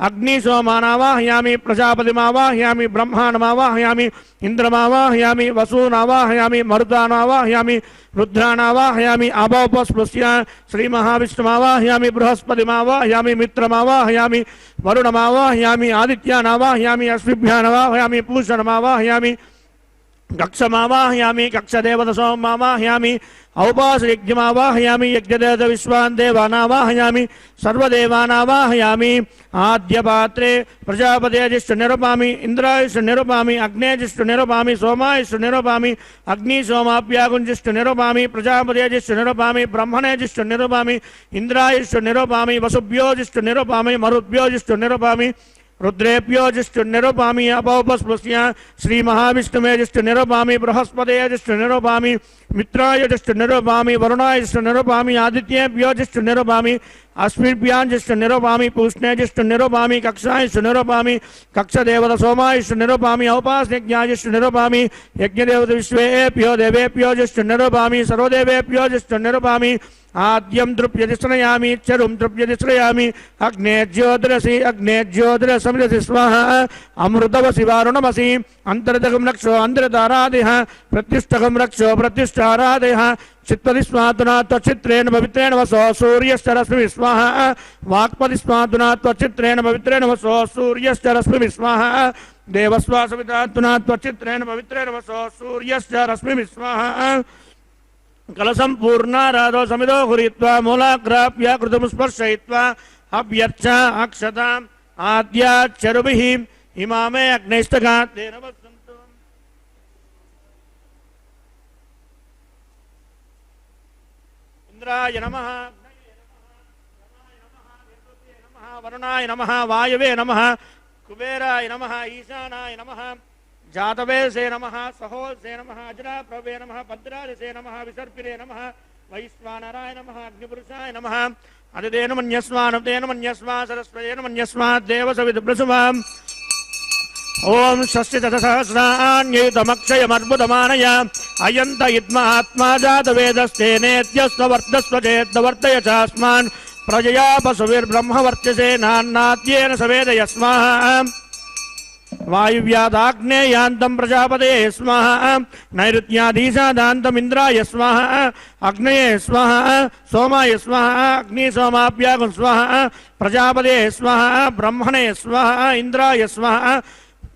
अग्निसोमानावाहयामि प्रजापतिमावाहयामि ब्रह्माणमावाहयामि इंद्रमावाहयामि वसूनावाहयामि मरुतानावाहयामि रुद्रानावाहयामि अभोपस्पृश्य श्रीमहाविष्णुमावाहयामि बृहस्पतिमावाहयामि मित्रमावाहयामि वरुणमावाहयामि आदित्यानावाहयामि अश्विभ्यानावाहयामि पूषणमावाहयामि कक्षमावाहयामि कक्षदेवतसोमावाहयामि औपासयज्ञमावाहयामि यज्ञदेवत विश्वान् देवानावाहयामि सर्वदेवानावाहयामि आद्यपात्रे प्रजापतेजिष्ठ निरूपामि इंद्रायिष्ठ निरूपामि अग्नेजिष्ठ निरूपामि सोमायिष्ठ निरूपामि अग्निसोमाप्यागुंजिष्ठ निरूपामि प्रजापतेजिष्ठ निरूपामि ब्रह्मणेजिष्ठ निरूपामि इंद्रायिष्ठ निरूपामि वसुभ्योजिष्ठ निरूपामि मरुभ्योजिष्ठ निरूपामि रुद्रेभ्यो जिष्ठ निरूपामि अपौपस्पृश्य श्री महाविष्णुवे जिष्ठ निरूपामि बृहस्पते जिष्ठ निरूपामि मित्राय जिष्ठ निरूपामि वरुणाय जिष्ठ निरूपामि आदित्येभ्यो जिष्ठ निरूपामि अश्विभ्यां जिष्ठ निरूपामि पूष्णे जिष्ठ निरूपामि कक्षायिष्ठ निरूपामि कक्षदेवत सोमायिष्ठ निरूपामि औपासयज्ञायिष्ठ निरूपामि यज्ञदेवत विश्वेभ्यो देवेभ्यो जिष्ठ निरूपामि सर्वदेवेभ्यो जिष्ठ निरूपामि आद्यं तृप्यतिश्रयामि चरुं तृप्यतिश्रयामि अग्ने ज्योतिरसमिति स्वाहा अमृतवसि वारुणमसि अन्तर्दकं रक्षो अन्तर्तारादयः प्रत्युष्टकं रक्षो प्रत्युष्टारादयः चित्पति स्वातुना त्वचित्रेण पवित्रेण वसो सूर्यश्च रश्मिभिः स्वाहा वाक्पति स्वातुना त्वचित्रेण पवित्रेण वसो सूर्यश्च रश्मिभिः स्वाहा देवस्वासवितात्मना त्वचित्रेण पवित्रेण वसो सूर्यश्च रश्मिभिः स्वाहा कलशं पूर्णाराधो समिदो हुरित्वा मूलाग्राप्य कृतं स्पर्शयित्वा अभ्यर्च अक्षताम् आद्याच्चरुभिः इमामे अग्नेष्टघातेन वसन्तु इंद्राय नमः वरुणाय नमः वायवे नमः कुबेराय नमः ईशानाय नमः जातवेसे नमः सहोसे नमः अजराप्रभे नमः भद्रारसे नमः विसर्पिरे नमः वैश्वानराय नमः अग्निपुरुषाय नमः अदितेन मन्यस्मानतेन मन्यस्मा सरस्वतेन मन्यस्मा देवसविदुप्रसुवाम् ओम षष्टिशतसहस्राण्ययुतमक्षयमर्बुदमानय अयन्त इद्मात्मा जातवेदस्तेनेत्यस्ववर्धस्व चेद्वर्तय चास्मान् प्रजया पशुभिर्ब्रह्मवर्त्यसे नान्नाद्येन सवेद यस्माः वायुव्यादाग्नेयान्तं प्रजापते स्वाहा नैऋत्याधीशादान्तम् इन्द्राय स्वाहा अग्नये स्वाहा सोमाय स्वाहा अग्निसोमाभ्यागुं स्वाहा प्रजापते स्वाहा ब्रह्मणे स्वाहा इंद्राय स्वाहा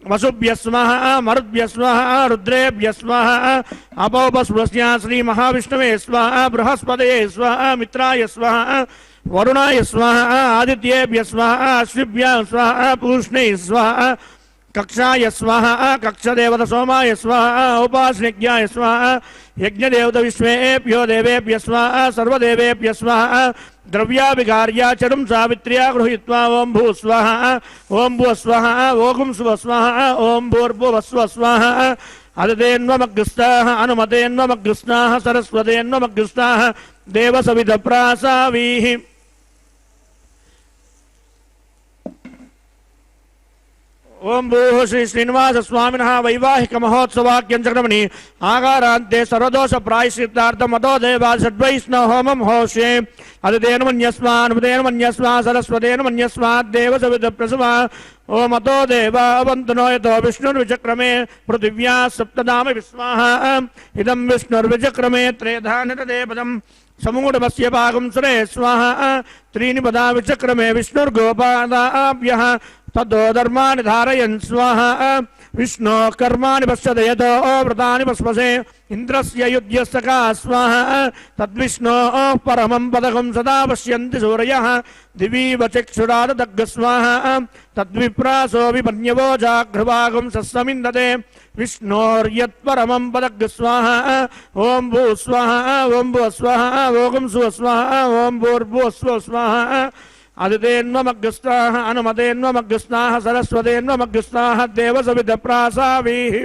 वसुभ्य स्वाहा मरुद्भ्य स्वाहा रुद्रेभ्य स्वाहा अपौपस्पृश्य श्री महाविष्णवे स्वाहा बृहस्पतये स्वाहा मित्राय स्वाहा वरुणाय स्वाहा आदित्येभ्य स्वाहा अश्विभ्यां स्वाहा पूष्णे स्वाहा कक्षाय स्वाहा कक्षदेवत सोमाय स्वाहा उपासनिज्ञाय स्वाहा यज्ञदेवत विश्वेभ्यो देवेभ्य स्वाहा सर्वदेवेभ्य स्वाहा द्रव्याभिकार्या चरुं सावित्र्या गृहीत्वा ओं भू स्वाहा ओं भुव स्वाहा ओं सुव स्वाहा ओं भूर्भुवः स्वाहा अदतेन्वमग्रस्ताः अनुमतेन्वमग्रस्ताः सरस्वतेन्वमग्रस्ताः देवसविदप्रासावीः ओम भूः श्री श्रीनिवास स्वामिनः वैवाहिक महोत्सवाख्यं चक्रमणि आगारान्ते सर्वदोष प्रायश्चित्तार्थं मतो देवा षड्वैष्णव होमं होष्ये अदितेन मन्यस्मान् उदेन मन्यस्मान् सरस्वतेन मन्यस्मात् देवसविद प्रसवा ओम अतो देवा अवन्तनो यतो विष्णुर्विचक्रमे पृथिव्या सप्तधाम विस्वाहा इदं विष्णुर्विचक्रमे त्रेधानितदेपदम् समूढमस्य भागं सुरे स्वाहा त्रीणि पदा विचक्रमे विष्णुर्गोपादाभ्यः ततो धर्माणि धारयन् स्वाहा विष्णो कर्माणि पश्यते यतो व्रतानि पस्पसे इन्द्रस्य युध्यस्य का स्वाहा तद्विष्णो परमं पदकं सदा पश्यन्ति सूरयः दिवीव चक्षुराददग्ग स्वाहा तद्विप्रासो विपन्यवो जाघ्रभागं सस्समिन्दते विष्णोर्यत्परमं पदग्ग स्वाहा ओम भू स्वाहा ओम भू स्वाहा ओम सु स्वाहा ओम भूर्भुवः स्वः स्वाहा अदितेन्वमग्रस्ताः अनुमतेन्वमग्रस्ताः सरस्वतेन्वमग्रस्ताः देवसविदप्रासावीः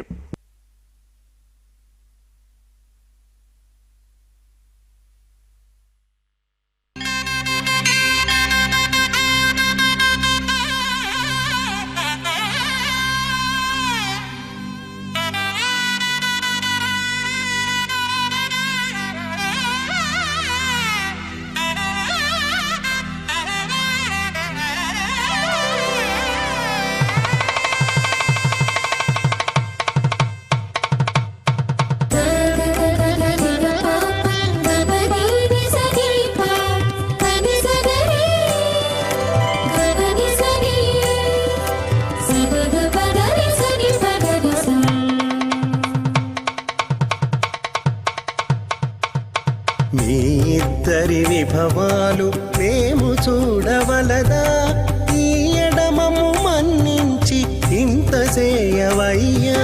మీ ఇద్దరి విభవాలు మేము చూడవలదా ఈ ఎడమము మన్నించి ఇంత చేయవయ్యా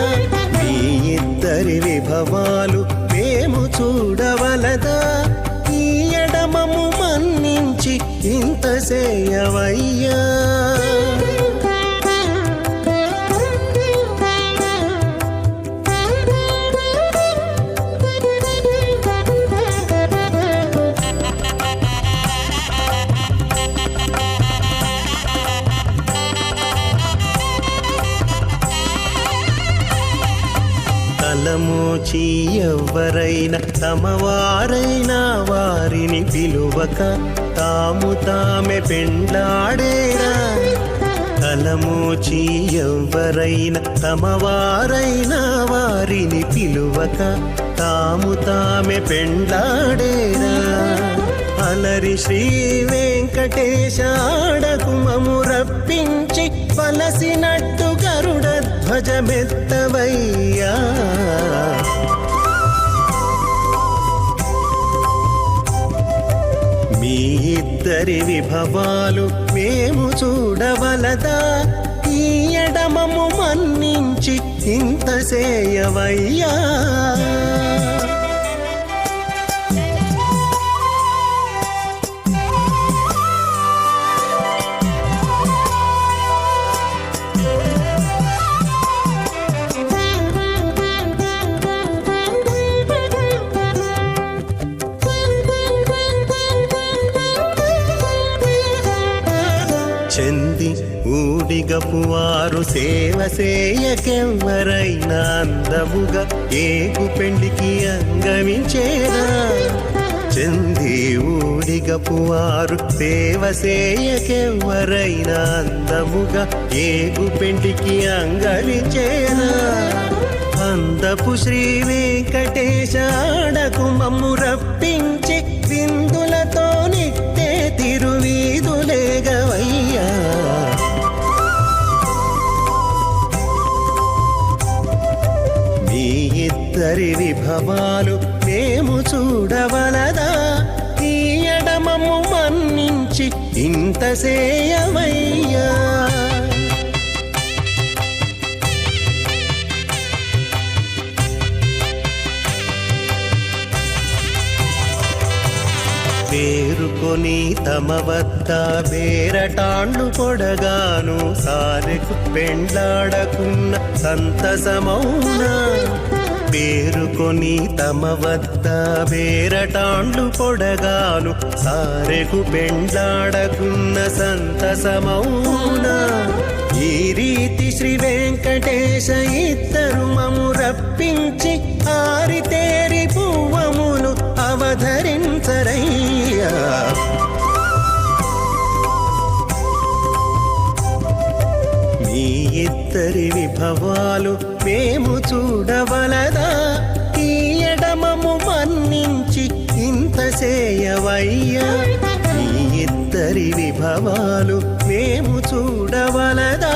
మీ ఇద్దరి విభవాలు మేము చూడవలదా ఈ ఎడమము మన్నించి ఇంత చేయవయ్యా తలమోచి ఎవ్వరైనా తమవారైనా వారిని పిలువక తాము తామే పెండ్లాడేరా తలమోచి ఎవ్వరైనా తమవారైనా వారిని పిలువక తాము తామే పెండ్లాడేరా అలరి శ్రీ వెంకటేశ ఆడకు మము రప్పించి పలసినట్టు గరుడ ధ్వజమెత్తవయ్యా మీ ఇద్దరి విభవాలు మేము చూడవలదా ఈ ఎడమము మన్నించి ఇంత చేయవయ్యా చెంది ఊడిగపువారు సేవ సేయకెవ్వరైనా అందముగా ఏగు పెండికి అంగమించేరా చెంది ఊడిగపువారు సేవ సేయకెవ్వరైనా అందముగా ఏగు పెండికి అంగమించేరా అందపు శ్రీ వెంకటేశ ఆడకు మమ్ము రప్పించి విందులతో నిట్టే తిరువీధులేగవయ్యా మీ ఇద్దరి విభవాలు మేము చూడవలదా ఈ ఎడమము మన్నించి ఇంత సేయవయ్యా పేరుకొని తమ వద్ద బేరటాండ్లు కొడగాను సారెకు పెండ్లాడకున్న సంతసమౌనా పేరుకొని తమ వద్ద బేరటాండ్లు కొడగాను సారెకు పెండ్లాడకున్న సంతసమౌనా ఈ రీతి శ్రీ వెంకటేశ ఇద్దరు మము రప్పించి ఆరితేరి పువ్వములు అవధరించరయ్యా. మీ ఇద్దరి విభవాలు మేము చూడవలదా, ఈ ఎడమము మన్నించి ఇంత చేయవయ్యా. మీ ఇద్దరి విభవాలు మేము చూడవలదా,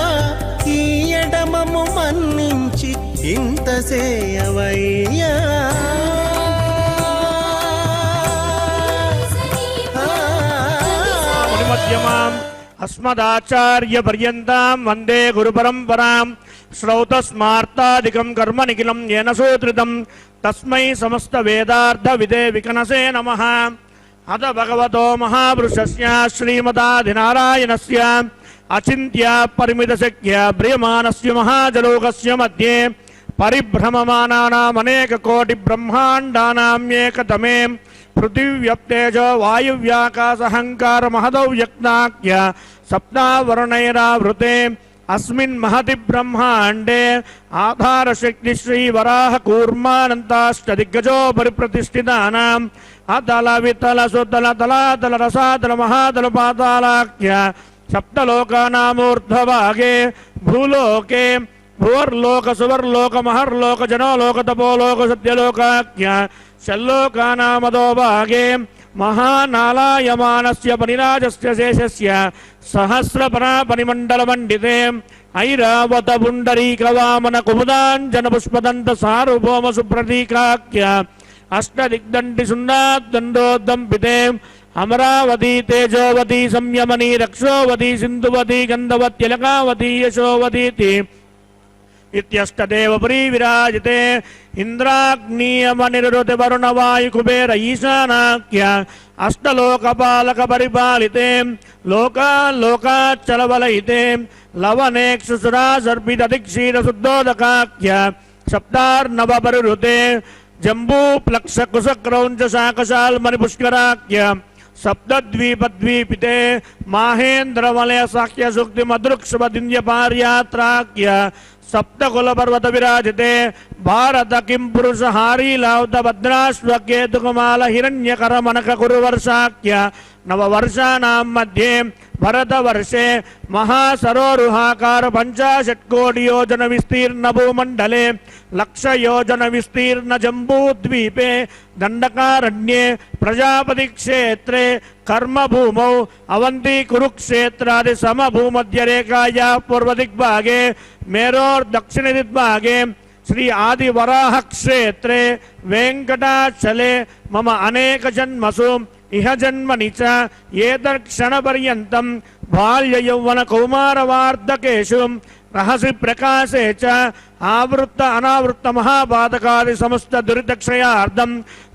ఈ ఎడమము మన్నించి ఇంత చేయవయ్యా. మధ్యమాం అస్మదాచార్య పర్యంతం వందే గురు పరంపరాం. శ్రౌతస్మార్తాదికం కర్మ నిఖిలం येन సూత్రితం తస్మై సమస్త వేదార్థ విదే వికనసే నమః. అత భగవతో మహాపురుషస్య శ్రీమదాధినారాయణస్య అచింత్య పరిమిత శక్య ప్రియమానస్య మహాజలోకస్య మధ్యే పరిభ్రమమానానాం అనేక కోటి బ్రహ్మాండానాం ఏకతమే పృథివ్యప్తేజో వాయువ్యాకాశహంకార మహదౌ వ్యక్తాఖ్య సప్తావరణైరావృతే అస్మిన్ మహతి బ్రహ్మాండే ఆధార శక్తి శ్రీ వరాహ కూర్మానంతాష్టదిగ్గజో పరిప్రతిష్ఠితానాం అతల వితల సుతల తలాతల రసాతల మహాతల పాతాళాఖ్య సప్తలోకానామూర్ధ్వభాగే భూలోకే భువర్లోక సువర్లోక మహర్లోక జనోలోక తపోలోక సత్యలోకాఖ్య షల్లోకానామదో భాగే మహానాలాయమానస్య పనిరాజస్య శేషస్య సహస్రపరాపరిమండలమండితే ఐరావత పుండరీకవామన కుముదాంజన పుష్పదంత సార్వభౌమ సుప్రతీకాఖ్య అష్టదిగ్దండి సున్నాద్దండోద్దంపితే అమరావతి తేజోవతి సంయమని రక్షోవతి సింధువతి గంధవత్యలకావతి యశోవతీతి ఇత్యష్టదేవపురీ విరాజితే ఇంద్రాగ్నియమనిరుతి వరుణ వాయు కుబేర ఈశానాఖ్య అష్టలోకపాలక పరిపాలితే లోకాలోకాచలవలయితే లవనేక్షుసురా సర్పితదిక్షీర శుద్ధోదకాఖ్య సప్తార్ణవ పరిరుతే జంబూ ప్లక్ష కుశక్రౌంచ శాకశాల్మణి పుష్కరాఖ్య సప్తద్వీపద్వీపితే మాహేంద్రవలయ సాఖ్య సూక్తి మదృక్షుభదింద్య పార్యాత్రాఖ్య సప్తకుల పర్వత విరాజితే భారత కిం పురుష హారీలావత భద్రాశ్వకేతుకుమాల హిరణ్యకర మనక కురువర్షాఖ్య నవవర్షానాం మధ్యే భరతవర్షే మహాసరోరుహాకార 50 కోటి యోజన విస్తీర్ణ భూమండలే 1,00,000 యోజన విస్తీర్ణ జంబూద్వీపే దండకారణ్యే ప్రజాపతి క్షేత్రే కర్మభూమౌ అవంతి కురుక్షేత్రాది సమభూమధ్యరేఖాయా పూర్వదిగ్భాగే మేరోర్దక్షిణ దిగ్భాగే శ్రీ ఆది వరాహ క్షేత్రే వెంకటాచలే మమ అనేక జన్మసు ఇహ జన్మని చ ఏతక్షణ పర్యంతం బాల్య యౌవన కౌమార వార్ధకేషు రహసి ప్రకాశే చ ఆవృత్త అనావృత్త మహాపాతకాది సమస్త దురితక్షయార్థం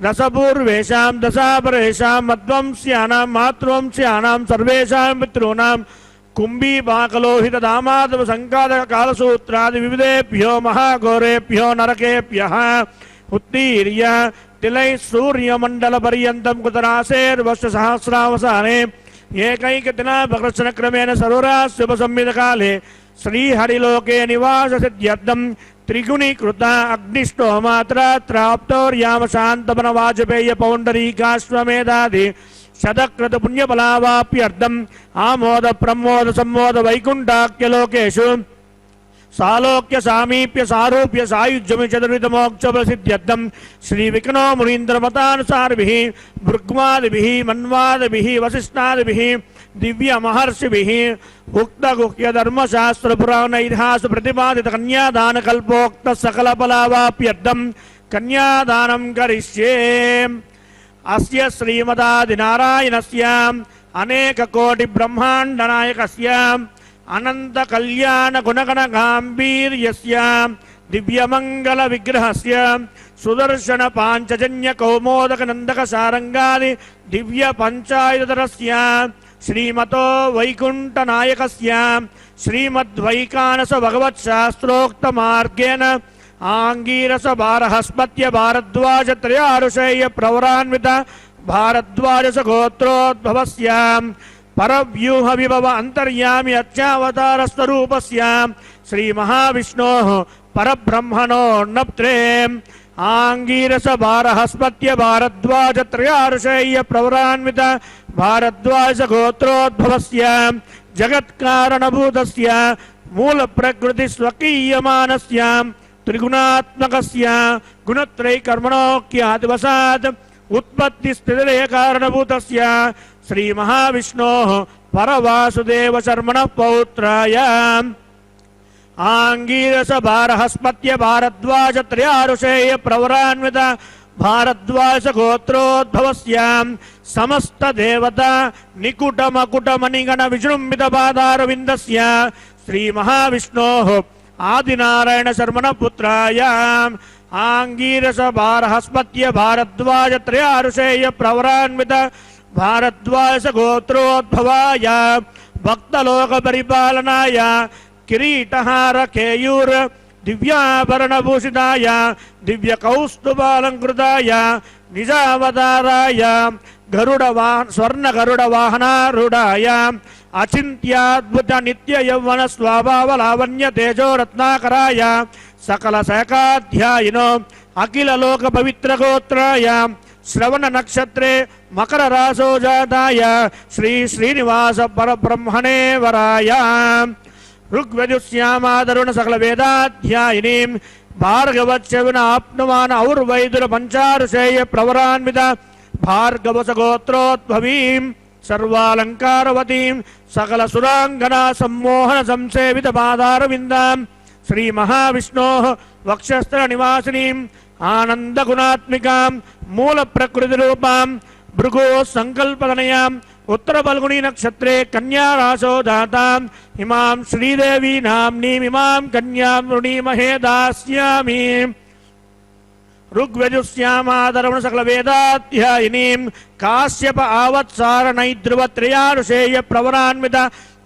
దశపూర్వేషాం దశాపరేషాం మధ్వంస్యానాం మాతృవంశ్యానాం సర్వేషాం పితॄణాం కుంభీపాకలోహిత దామాధవ సంకాదక కాలసూత్రాది వివిధేభ్యో మహాఘోరేభ్యో నరకేభ్యః ఉత్తీర్య తిలై సూర్యమండల పర్యంతం కుతరాశేర్వర్ష సహస్రావసానే ఏకైకదినాపకర్షణ క్రమేణ సర్వరాశుభసంవిధకాలే శ్రీహరిలోకే నివాస సిద్ధ్యర్థం త్రిగుణీకృత అగ్నిష్టోమాత్రాప్తోర్యామ శాంతమన వాజపేయ పౌండరీకాశ్వమేధాది శతకృత పుణ్యఫలావాప్యర్థం ఆమోద ప్రమోద సంమోద వైకుంఠాఖ్యలోకేషు సాలోక్య సామీప్య సారూప్య సాయుజ్యమి చతుర్విధ మోక్ష ప్రసిద్ధ్యర్థం శ్రీ వికనో మునీంద్ర మతానుసారిభిః భృగ్వాదిభిః మన్వాదిభిః వసిష్ఠాదిభిః దివ్య మహర్షిభిః ఉక్త గుహ్య ధర్మశాస్త్ర పురాణ ఇతిహాస ప్రతిపాదిత కన్యాదాన కల్పోక్త సకల ఫలావాప్యర్థం కన్యాదానం కరిష్యే. అస్య శ్రీమదాదినారాయణస్య అనేక కోటి బ్రహ్మాండ నాయకస్య అనంత కళ్యాణ గుణగణ గాంభీర్యస్య దివ్యమంగళ విగ్రహస్య సుదర్శన పాంచజన్య కౌమోదక నందక సారంగాది దివ్య పంచాయుధరస్య శ్రీమతో వైకుంఠ నాయకస్య శ్రీమద్వైకానస భగవత్ శాస్త్రోక్త మార్గేణ ఆంగీరస భారహస్పత్య భారద్వాజ త్రయారుషేయ ప్రవరాన్విత భారద్వాజ గోత్రోద్భవస్య परव्यूह विभव अंतर्यामी अच्चावतार स्वरूपस्य श्री महाविष्णोः परब्रह्मणो नप्त्रे आंगीरस भारहस्पत्य भारद्वाज त्रयार्षेय प्रवरान्वित भारद्वाज गोत्रोद्भवस्य जगत्कारणभूतस्य मूल प्रकृति स्वकीयमानस्य त्रिगुणात्मकस्य गुणत्रयीकर्मणोक्यादिवसात् उत्पत्ति स्थितिलय कारणभूतस्य श्री महाविष्णोः परवासुदेव शर्मणः पौत्राय आंगीरस भारहस्पत्य भारद्वाज त्रयारुषेय प्रवरान्वित भारद्वाज गोत्रोद्भवस्य समस्त देवता निकुट मकुट मणिगण विजृंभित पादारविंदस्य श्री महाविष्णोः आदिनारायण शर्मण पुत्राय आंगीरस भारहस्पत्य भारद्वाज त्रयारुषेय प्रवरान्वित भारद्वाज गोत्रोद्भवाय भक्तलोक परिपालनाय किरीटहार केयूर दिव्याभरणभूषिताय दिव्य कौस्तुभालंकृताय निजावताराय स्वर्ण गरुड़ वाहनारूढ़ाय अचिंत्याद्भुत नित्य यौवन स्वभाव लावण्य तेजो रत्नाकराय सकल सैकाध्यायिनो अखिल लोक पवित्र गोत्राय श्रवण नक्षत्रे मकर रासो जाताय श्री श्रीनिवास परब्रह्मणे वराय ऋग्वेदुस्यामादरुण सकल वेदाध्यायिनीं भार्गवच्चविन आप्नुवान और्वैदुर पंचारुषेय प्रवरान्वित भार्गवस गोत्रोद्भवीं सर्वालंकारवतीं सकल सुरांगना सम्मोहन संसेवित पादारविंदां श्री महाविष्णोः वक्षस्त्र निवासिनीं आनंद गुणात्मिकां मूल प्रकृति रूपां भृगो संकल्पतनयां उत्तर फल्गुनी नक्षत्रे कन्या रासो जातां इमां श्रीदेवी नाम्नीम् इमां कन्यां वृणीमहे दास्यामि ऋग्वेदुस्यामादरवण सकल वेदाध्यायिनीं काश्यप आवत्सार नैद्रुव त्रयारुषेय प्रवरान्वित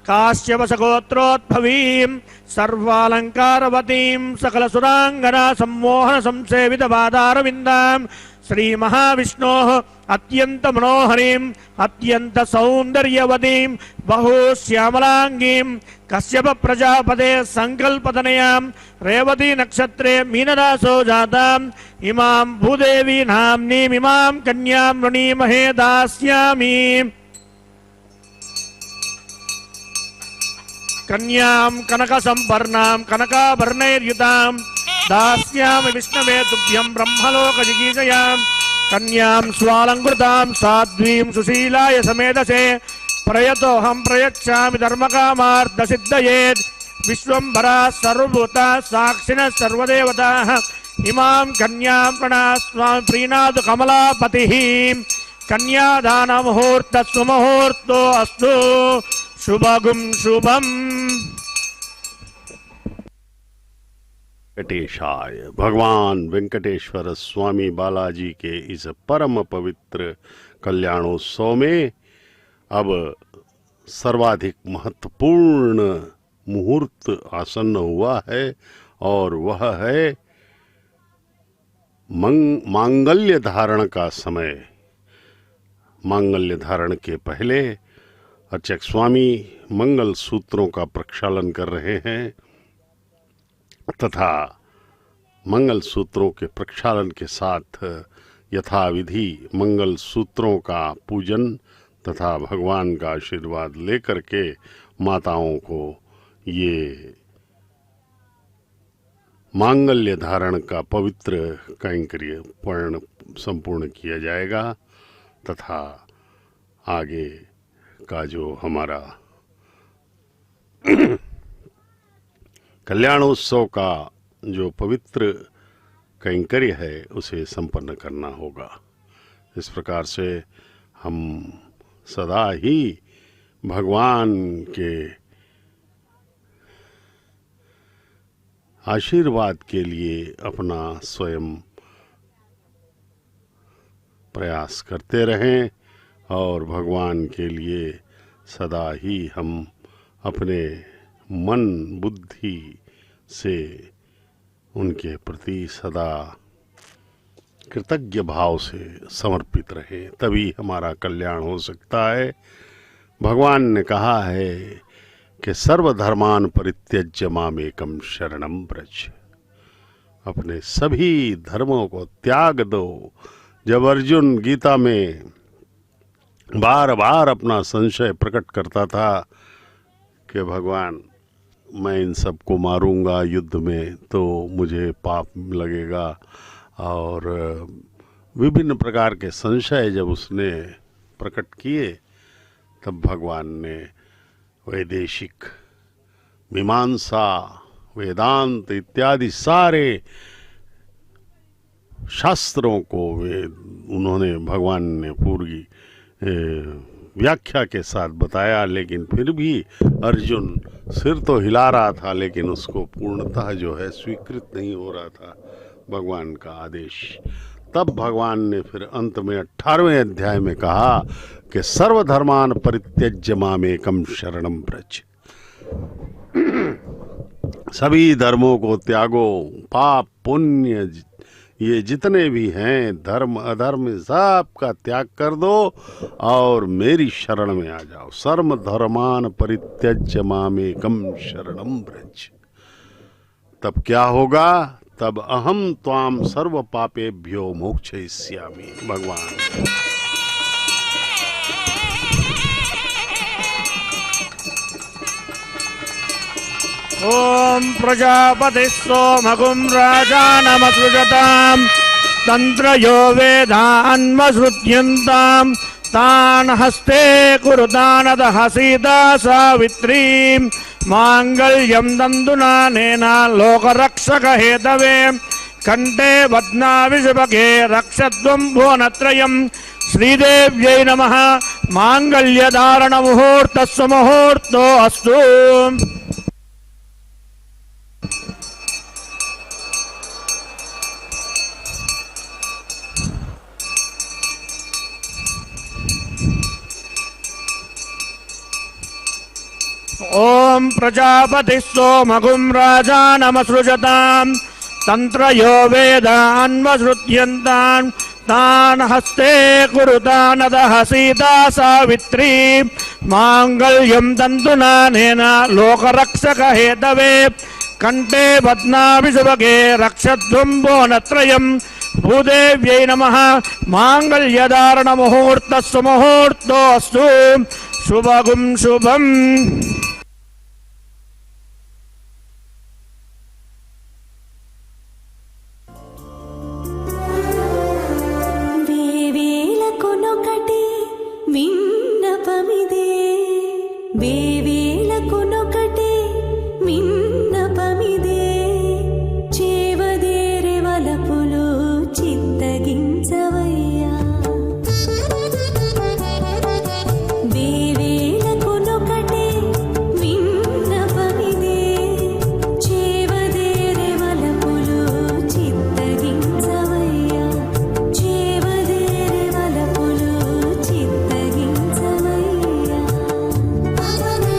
काश्यपस गोत्रोद्भवीं सर्वालंकारवतीं सकल सुरांगना सम्मोहन संसेवित पादारविंदां श्री महाविष्णोः अत्यंत मनोहरीं अत्यंत सौंदर्यवतीं बहुश्यामलांगीं कश्यप प्रजापते संकल्पतनयां रेवती नक्षत्रे मीनरासो जातां इमां भूदेवी नाम्नीम् इमां कन्यां वृणीमहे दास्यामि कन्यां कनक संपर्णां कनकाभरणैर्युतां दास्यामि विष्णवे तुभ्यं ब्रह्मलोक जिगीषयां कन्यां स्वालंकृतां साध्वीं सुशीलाय समेधसे प्रयतोऽहं प्रयच्छामि धर्मकामार्थ सिद्धये विश्वंभरा सर्वभूता साक्षिणः सर्वदेवताः इमां कन्यां प्रणस्वामि प्रीणातु कमलापतिः कन्यादान मुहूर्त सुमुहूर्तो अस्तु शुभगुं शुभम्। वेंकटेशाय भगवान वेंकटेश्वर स्वामी बालाजी के इस परम पवित्र कल्याणोत्सव में अब सर्वाधिक महत्वपूर्ण मुहूर्त आसन्न हुआ है और वह है मांगल्य धारण का समय। मांगल्य धारण के पहले अर्चक स्वामी मंगल सूत्रों का प्रक्षालन कर रहे हैं तथा मंगल सूत्रों के प्रक्षालन के साथ यथाविधि मंगल सूत्रों का पूजन तथा भगवान का आशीर्वाद लेकर के माताओं को ये मांगल्य धारण का पवित्र कैंकर्य संपूर्ण किया जाएगा तथा आगे का जो हमारा कल्याणोत्सव का जो पवित्र कैंकर्य है उसे संपन्न करना होगा। इस प्रकार से हम सदा ही भगवान के आशीर्वाद के लिए अपना स्वयं प्रयास करते रहें और भगवान के लिए सदा ही हम अपने मन बुद्धि से उनके प्रति सदा कृतज्ञ भाव से समर्पित रहें, तभी हमारा कल्याण हो सकता है। भगवान ने कहा है कि सर्वधर्मान परित्यज्य मामेकम शरणम व्रज, अपने सभी धर्मों को त्याग दो। जब अर्जुन गीता में बार बार अपना संशय प्रकट करता था कि भगवान मैं इन सबको मारूंगा युद्ध में तो मुझे पाप लगेगा, और विभिन्न प्रकार के संशय जब उसने प्रकट किए, तब भगवान ने वैदेशिक मीमांसा, वेदांत इत्यादि सारे शास्त्रों को उन्होंने भगवान ने पूरी व्याख्या के साथ बताया। लेकिन फिर भी अर्जुन सिर तो हिला रहा था, लेकिन उसको पूर्णतः जो है स्वीकृत नहीं हो रहा था भगवान का आदेश। तब भगवान ने फिर अंत में 18वें अध्याय में कहा कि सर्वधर्मान परित्यज्य मामेकम शरणम व्रज, सभी धर्मों को त्यागो, पाप पुण्य ये जितने भी हैं, धर्म अधर्म सब का त्याग कर दो और मेरी शरण में आ जाओ। सर्व धर्मान परित्यज्य मामेकम शरणम व्रज। तब क्या होगा? तब अहम त्वाम सर्व पापेभ्यो मोक्षयिष्यामि। भगवान ओम प्रजापति सोमगुं राजानमसृजताम् तंत्रयो वेदान्मसृज्यन्ताम् तान् हस्ते कुरुतानदः सीता सावित्रीं मांगल्यं दन्दुनानेन लोकरक्षकहेतवे कंठे बध्नामि शुभगे रक्षध्वं भुवनत्रयम्। श्रीदेव्यै नमः। मांगल्यधारणमुहूर्तस्य मुहूर्तो अस्तु। ओम प्रजापति सोमगुं राजानमसृजताम् तंत्रयो वेदान्मसृज्यन्तान् तान् हस्ते कुरुतानदः सीता सावित्री मांगल्यं दन्तुनानेन लोकरक्षकहेतवे कंठे बध्नामि शुभगे रक्षध्वं भुवनत्रयम्। भूदेव्यै नमः। मांगल्यधारणमुहूर्तस्य मुहूर्तो अस्तु। शुभगुं शुभम्। Bye.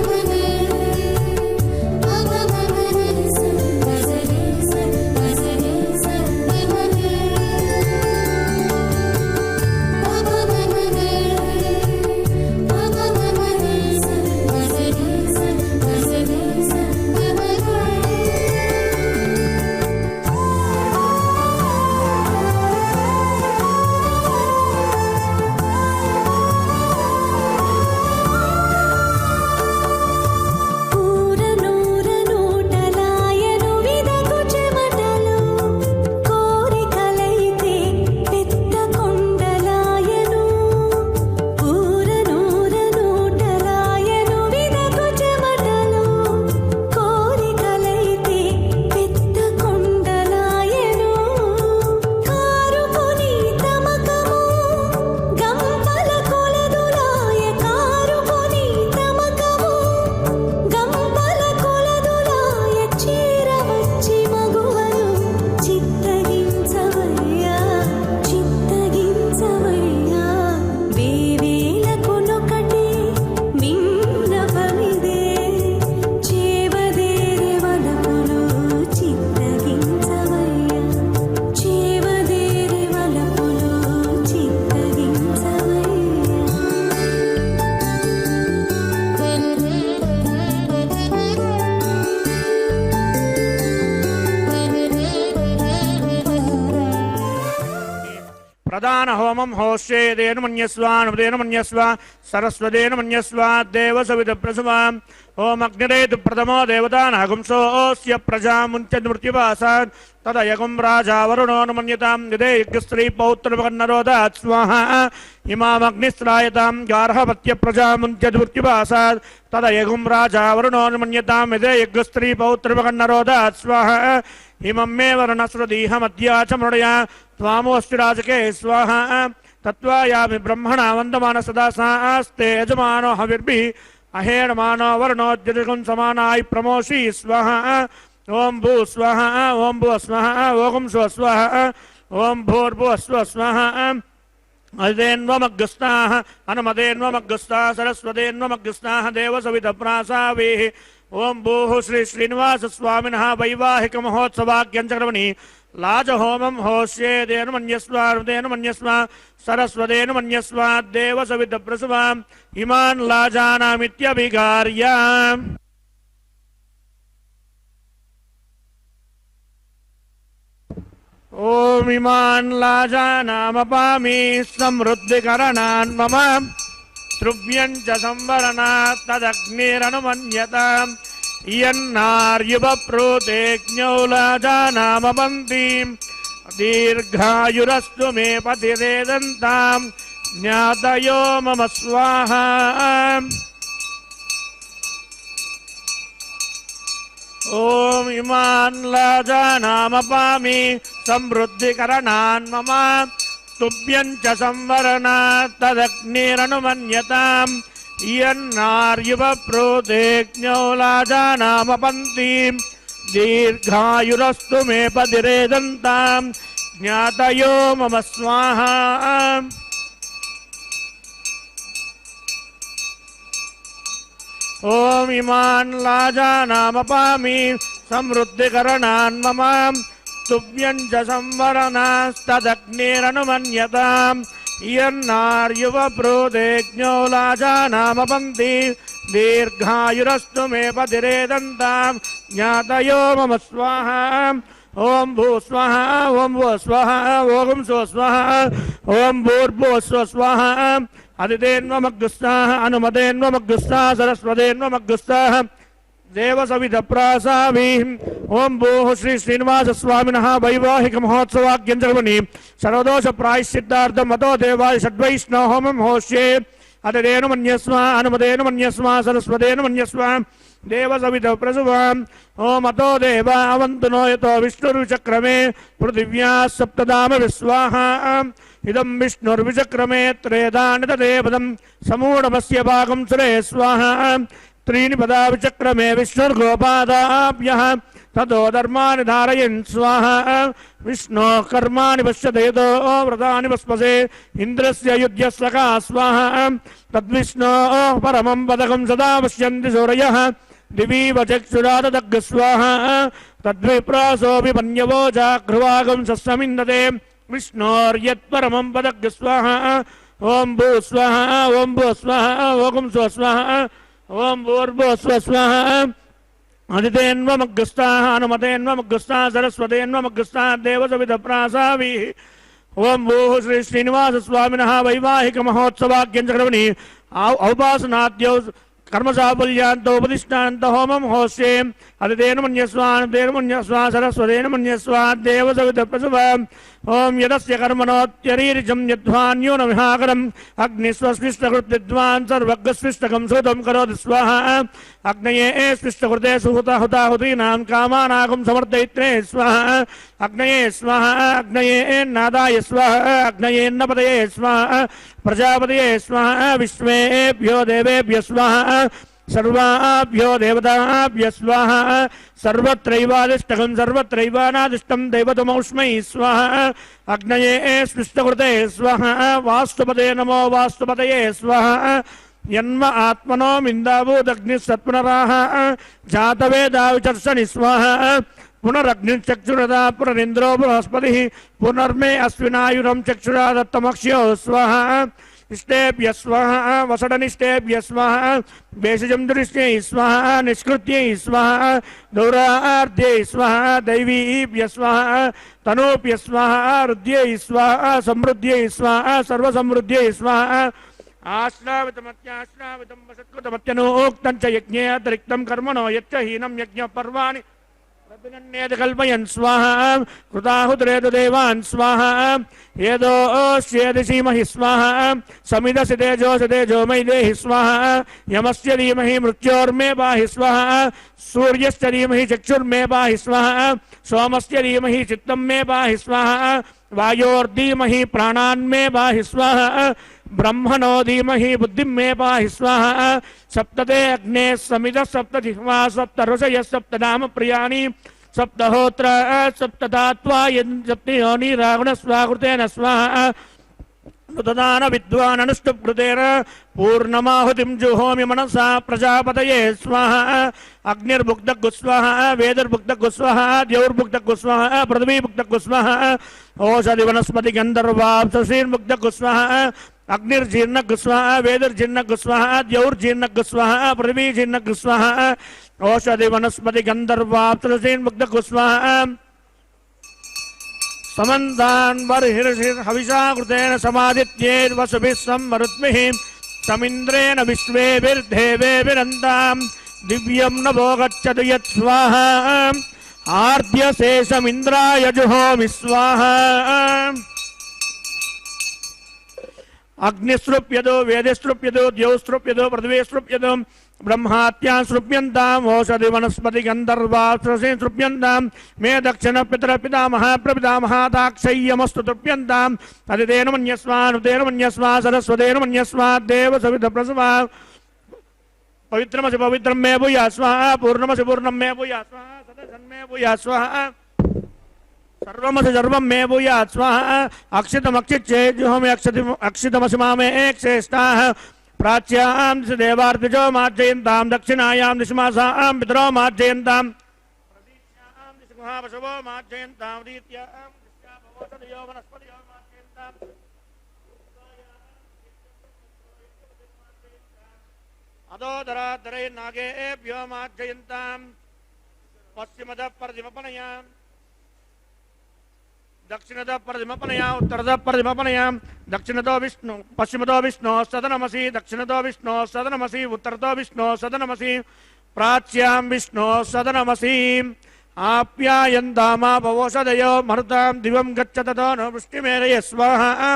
प्रधान होमं होष्येदेन मन्यस्वानुदेन मन्यस्व सरस्वतेन मन्यस्व देवसविद प्रसवाम् ओम अग्निरेतु प्रथमो देवतानागुंसोऽस्य प्रजामुञ्चत् मृत्युपासात् तदयगुं राजा वरुणो न मन्यतां यदे यज्ञस्त्री पौत्रपकन्नरोदात् स्वाहा इमामग्निस्त्रायतां गार्हपत्य प्रजामुञ्चत् मृत्युपासात् तदयगुं राजा वरुणो न मन्यतां यदे यज्ञस्त्री पौत्रपकन्नरोदात् स्वाहा इमं मे वर्णस्रदीहमद्या च मृडया त्वामोऽस्ति राजके स्वाहा तत्त्वायामि ब्रह्मणा वन्दमान सदा सास्ते यजमानो हविर्भिः अहेणमानो वर्णोद्यतिगुं समानाय प्रमोषि स्वाहा ओम भू स्वाहा ओम भू स्वाहा ओम स्व स्वाहा ओम भूर्भुव स्व स्वाहा अदेन्वमग्गस्ताः अनुमदेन्वमग्गस्ताः सरस्वतेन्वमग्गस्ताः देवसवितप्रासावेः ओम भूः श्री श्रीनिवास स्वामिनः वैवाहिक महोत्सवाख्यञ्चक्रमणि लाजहोमं होष्येदेन मन्यस्वारुदेन मन्यस्व सरस्वतेन मन्यस्व देवसवितप्रसवाम् इमान् लाजानामित्यभिगार्य ओम इमान् लाजानामपामि समृद्धिकरणान् मम ध्रुव्यञ्च संवरणात् तदग्निरनुमन्यताम् यन्नार्युपप्रोतेज्ञो लाजानामपन्तीम् दीर्घायुरस्तु मे पतिरेदन्ताम् ज्ञातयो मम स्वाहा ओम इमान् लाजानामपामि समृद्धिकरणान् मम तुभ्यञ्च संवरणात् तदग्निरनुमन्यताम् यन्नार्युपप्रोतेज्ञो लाजानामपन्तीम् दीर्घायुरस्तु मे पतिरेदन्ताम् ज्ञातयो मम स्वाहा ओम इमान् लाजानामपामि समृद्धिकरणान् मम तुभ्यञ्च संवरणास्तदग्निरनुमन्यताम् यन्नार्युपप्रोतेज्ञो लाजानामपन्ति दीर्घायुरस्तु मे पतिरेदन्ताम् ज्ञातयो मम स्वाहा ओम भू स्वाहा ओम भू स्वाहा ओम स्व स्वाहा ओम भूर्भुव स्व स्वाहा अदितेन्वमग्गस्ताः अनुमतेन्वमग्गस्ताः सरस्वतेन्वमग्गस्ताः देवसवितप्रासावीः ओम भूः श्री श्रीनिवास स्वामिनः वैवाहिक महोत्सवाख्यञ्चक्रमणि सर्वदोष प्रायश्चित्तार्थं मतो देवाय षड्वैष्णव होमं होष्ये अदितेन मन्यस्व अनुमतेन मन्यस्व सरस्वतेन मन्यस्व देवसवितप्रसवाम् ओम अतो देवा अवन्तु नो यतो विष्णुर्विचक्रमे पृथिव्याः सप्तधाम विश्वाहा इदं विष्णुर्विचक्रमे त्रेधानि तदेवदं समूढमस्य भागं सुरे स्वाहा त्रीणि पदा विचक्रमे विष्णुर्गोपादाभ्यः ततो धर्माणि धारयन् स्वाहा विष्णो कर्माणि पश्यते यतो व्रतानि वस्पसे इन्द्रस्य युध्यस्सखा स्वाहा तद्विष्णो परमं पदकं सदा पश्यन्ति सूरयः दिवीव चक्षुराददग् स्वाहा तद्विप्रासोऽपि मन्यवो जागृवागं सस्समिन्दते विष्णोर्यत्परमं पदग् स्वाहा ओम भू स्वाहा ओम भू स्वाहा ओम स्व स्वाहा ओम भूर्भुव स्व स्वाहा अदितेन्वमग्गस्ताः अनुमतेन्वमग्गस्ताः सरस्वतेन्वमग्गस्ताः देवसवितप्रासावीः ओम भूः श्री श्रीनिवास स्वामिनः वैवाहिक महोत्सवाख्यञ्चक्रमणि औपासनाद्यौ कर्मसाफल्यान्तोपदिष्टान्त होमं होष्ये अदितेन मन्यस्वानुतेन मन्यस्वा सरस्वतेन मन्यस्वा देवसवितप्रसवाम् ओम यदस्य कर्मणोत्यरीरिजं यद्वान्यो न विहाकरम् अग्निस्वस्विष्टकृद्विद्वान् सर्वज्ञस्विष्टकं श्रुतं करोति स्वाहा अग्नये स्विष्टकृते सुहुताहुताहुतीनां कामानागं समर्दयित्रे स्वाहा अग्नये स्वाहा अग्नये नादाय स्वाहा अग्नयेन्नपतये स्वाहा प्रजापतये स्वाहा विश्वेभ्यो देवेभ्यो स्वाहा सर्वाभ्यो देवताभ्यः स्वाहा सर्वत्रैवादिष्टकं सर्वत्रैवानादिष्टं दैवतमौष्मै स्वाहा अग्नये स्विष्टकृते स्वाहा वास्तुपते नमो वास्तुपतये स्वाहा यन्म आत्मनो मिन्दाभूदग्निस्सत्पुनराः जातवेदा विचर्षणि स्वाहा पुनरग्निश्चक्षुरदा पुनरिन्द्रो बृहस्पतिः पुनर्मे अश्विनायुरं चक्षुरा दत्तमक्ष्यो स्वाहा इष्टेभ्यः स्वाहा वसडनिष्टेभ्यः स्वाहा भेषजं दृष्ट्यै स्वाहा निष्कृत्यै स्वाहा दौरार्ध्यै स्वाहा दैवीभ्यः स्वाहा तनूभ्यः स्वाहा रुद्ध्यै स्वाहा समृद्ध्यै स्वाहा सर्वसमृद्ध्यै स्वाहा आश्रावितमत्याश्रावितं वसत्कृतमत्यनोक्तं च यज्ञे अतिरिक्तं कर्मणो यच्च हीनं यज्ञपर्वाणि कल्पयन् स्वाहा कृताहुतिरेतु देवान् स्वाहा येदोऽस्येति धीमहि स्वाहा समिदसि तेजो मयि देहि स्वाहा यमस्य धीमहि मृत्योर्मे पाहि स्वाहा सूर्यस्य धीमहि चक्षुर्मे पाहि स्वाहा सोमस्य धीमहि चित्तं मे पाहि स्वाहा वायोर्धीमहि प्राणान्मे पाहि स्वाहा ब्रह्मणो धीमहि बुद्धिं मे पाहि स्वाहा सप्तते अग्ने समिदः सप्तजिह्वा सप्तऋषयः सप्तनाम प्रियाणि सप्तहोत्र सप्तधात्वा सप्तयोनि रावण स्वाकृतेन स्वाहा नुतदान विद्वान् अनुष्टुप्कृतेन पूर्णमाहुतिं जुहोमि मनसा प्रजापतये स्वाहा अग्निर्भुक्तः वेदर्भुक्तः स्वाहा द्यौर्भुक्तः स्वाहा पृथ्वीभुक्तः स्वाहा ओषधि वनस्पति गन्धर्वाप्सशीर्भुक्तः स्वाहा अग्निर्जीर्णः स्वाहा वेदर्जीर्णः स्वाहा द्यौर्जीर्णः स्वाहा पृथ्वीजीर्णः स्वाहा औषधि वनस्पति गंधर्वाप्सशीर्भुक्तः स्वाहा समन्तान् बर्हिर्हविषा कृतेन समादित्यैर्वसुभिः संवरुद्भिः समिन्द्रेण विश्वेभिर्देवेभिरन्तां दिव्यं नभो गच्छतु यत् स्वाहा आर्ध्यशेषमिन्द्राय जुहोमि स्वाहा अग्निस्रुप्यदो वेदस्रुप्यदो द्यौस्रुप्यदो पृथ्वीस्रुप्यदो ब्रह्मात्यां सृप्यन्ताम् ओषधि वनस्पति गन्धर्वाप्सरसे सृप्यन्तां मे दक्षिण पितरपितामह प्रपितामह दाक्षय्यमस्तु तृप्यन्ताम् अदितेन मन्यस्वानुतेन मन्यस्वा सरस्वतेन मन्यस्वा देव सवित प्रसवा पवित्रमसि पवित्रं मे भूया स्वाहा पूर्णमसि पूर्णं मे भूया स्वाहा सदसन् मे भूया स्वाहा सर्वमसि सर्वं मे भूयात् स्वाहा अक्षितमक्षिच्चेज्जुहोमि अक्षितमसि मामे श्रेष्ठाः प्राच्यां दिशि देवार्पिजो मार्जयन्तां दक्षिणायां दिशमासां पितरो मार्जयन्तां प्रदीच्यां दिशि महापशवो मार्जयन्तां दीत्यां दिश्याभवोषधयो वनस्पतयो मार्जयन्तां अधोदराधरे नागेभ्यो मार्जयन्तां पश्चिमतः प्रतिमपनयां दक्षिणतः प्रतिमपनया उत्तरतः प्रतिमपनया दक्षिणतो विष्णु पश्चिमतो विष्णु सदनमसि दक्षिणतो विष्णु सदनमसि उत्तरतो विष्णु सदनमसि प्राच्यां विष्णु सदनमसि आप्यायन्तामापवोषधयो मरुतां दिवं गच्छततो न वृष्टिमेरय स्वाहा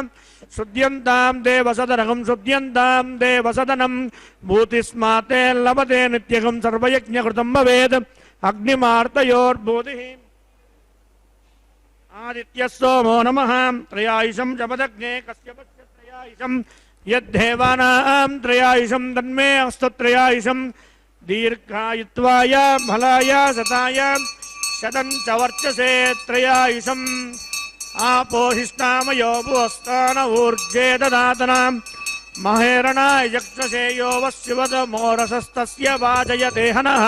शुद्ध्यन्तां देवसदनगं शुद्ध्यन्तां देवसदनं भूतिस्माते लभते नित्यगं सर्वयज्ञकृतं भवेत् अग्निमार्तयोर्भूतिः आदित्य सोमो नमः त्रयायुषं जपदग्ने कश्यपस्य त्रयायुषं यद्देवानां त्रयायुषं तन्मे अस्तु त्रयायुषं दीर्घायुत्वाय फलाय सताय शतं च वर्चसे त्रयायुषम् आपोहिष्ठामयो भुवस्तान ऊर्जे ददातनां महेरणाय यक्षसे यो वस्युवद मोरसस्तस्य वाजयते हनः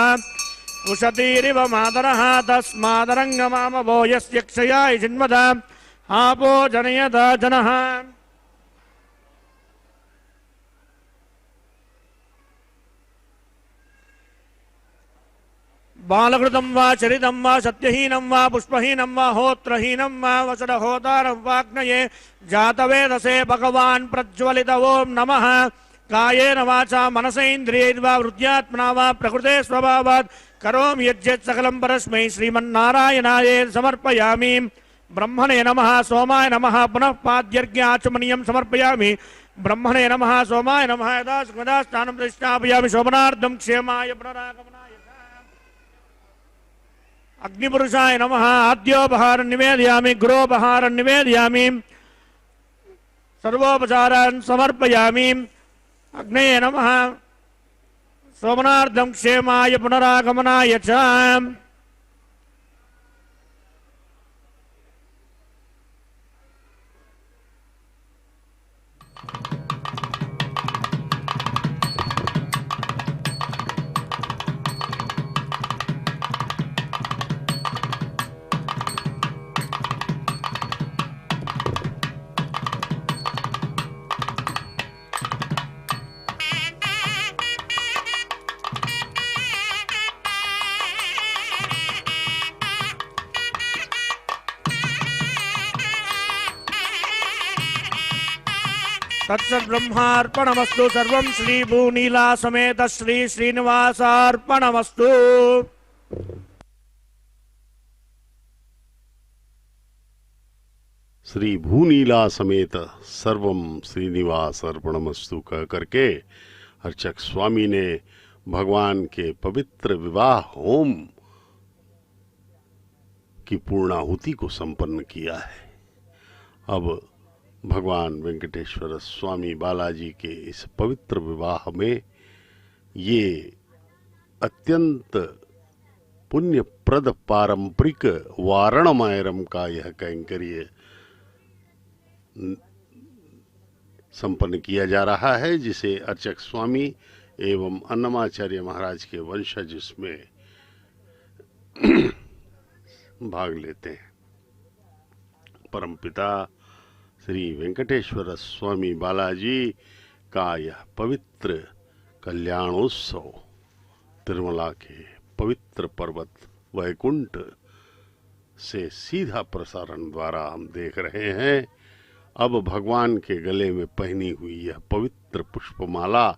उषतीरिव मातरः तस्मादरङ्गमामभो यस्य क्षयाय जिन्मदा आपो जनयता जनः बालकृतं वा चरितं वा सत्यहीनं वा पुष्पहीनं वा होत्रहीनं वा वसडहोतारं वाग्नये जातवेदसे भगवान् प्रज्वलित ओं नमः कायेन वाचा मनसेन्द्रियैर्वा वृद्ध्यात्मना वा प्रकृते स्वभावात् करोमि यज्ञत् सकलं परस्मै श्रीमन्नारायणाय समर्पयामि ब्रह्मणे नमः सोमाय नमः पुनः पाद्यर्घ्याचमनीयं समर्पयामि ब्रह्मणे नमः सोमाय नमः यदा सुखदा स्नानं प्रतिष्ठापयामि शोभनार्थं क्षेमाय पुनरागमनाय अग्निपुरुषाय नमः आद्योपहारं निवेदयामि गुरोपहारं निवेदयामि सर्वोपचारान् समर्पयामि अग्नये नमः सोमनार्थं क्षेमाय पुनरागमनाय च तत्सद्ब्रह्मार्पणमस्तु। सर्वं श्री भूनीला समेत श्री श्रीनिवासार्पणमस्तु। श्री भूनीला समेत सर्वम श्रीनिवास अर्पणमस्तु कह करके अर्चक स्वामी ने भगवान के पवित्र विवाह होम की पूर्णाहुति को संपन्न किया है। अब भगवान वेंकटेश्वर स्वामी बालाजी के इस पवित्र विवाह में ये अत्यंत पुण्यप्रद पारंपरिक वारणमायरम का यह कैंकर्य संपन्न किया जा रहा है, जिसे अर्चक स्वामी एवं अन्नमाचार्य महाराज के वंशज इसमें भाग लेते हैं। परमपिता श्री वेंकटेश्वर स्वामी बालाजी का यह पवित्र कल्याणोत्सव तिरुमला के पवित्र पर्वत वैकुंठ से सीधा प्रसारण द्वारा हम देख रहे हैं। अब भगवान के गले में पहनी हुई यह पवित्र पुष्पमाला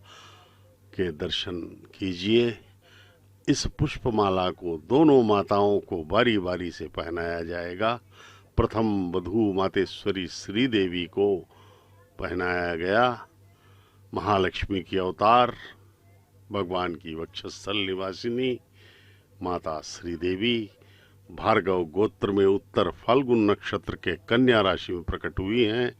के दर्शन कीजिए। इस पुष्पमाला को दोनों माताओं को बारी बारी से पहनाया जाएगा। प्रथम वधू मातेश्वरी श्रीदेवी को पहनाया गया। महालक्ष्मी की अवतार भगवान की वक्षस्थल निवासिनी माता श्रीदेवी भार्गव गोत्र में उत्तर फाल्गुन नक्षत्र के कन्या राशि में प्रकट हुई हैं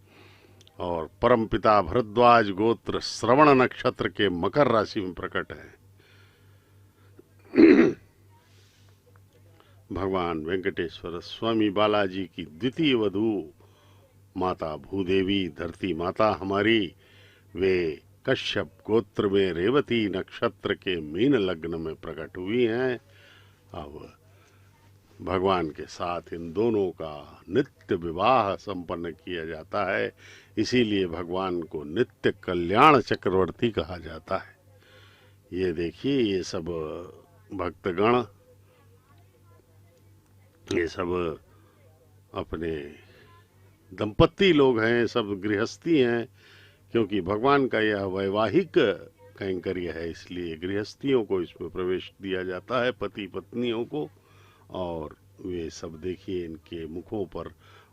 और परमपिता भरद्वाज गोत्र श्रवण नक्षत्र के मकर राशि में प्रकट है। भगवान वेंकटेश्वर स्वामी बालाजी की द्वितीय वधू माता भूदेवी धरती माता हमारी, वे कश्यप गोत्र में रेवती नक्षत्र के मीन लग्न में प्रकट हुई हैं। अब भगवान के साथ इन दोनों का नित्य विवाह संपन्न किया जाता है, इसीलिए भगवान को नित्य कल्याण चक्रवर्ती कहा जाता है। ये देखिए, ये सब भक्तगण, ये सब अपने दंपत्ति लोग हैं, सब गृहस्थी हैं, क्योंकि भगवान का यह वैवाहिक कैंकर्य है, इसलिए गृहस्थियों को इसमें प्रवेश दिया जाता है, पति पत्नियों को। और वे सब देखिए, इनके मुखों पर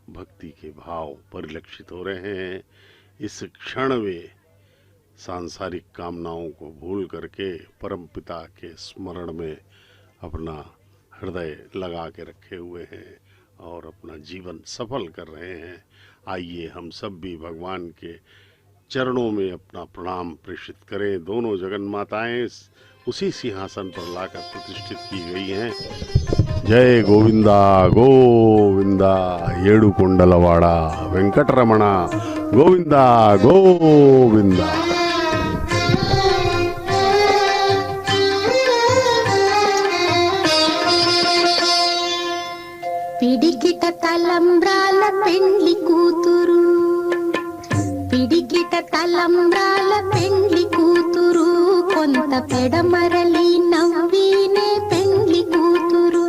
भक्ति के भाव परिलक्षित हो रहे हैं। इस क्षण वे सांसारिक कामनाओं को भूल करके परमपिता के स्मरण में अपना हृदय लगा के रखे हुए हैं और अपना जीवन सफल कर रहे हैं। आइए हम सब भी भगवान के चरणों में अपना प्रणाम प्रेषित करें। दोनों जगन माताएं उसी सिंहासन पर लाकर प्रतिष्ठित की गई हैं। जय गोविंदा गोविंदा येडुकोंडलवाड़ा वेंकटरमण गोविंदा गोविंदा। పిడికిట తలంబ్రాల పెండ్లి కూతురు, పిడికిట తలంబ్రాల పెండ్లి కూతురు, కొంత పెడమరలి నవ్వినే పెండ్లి కూతురు.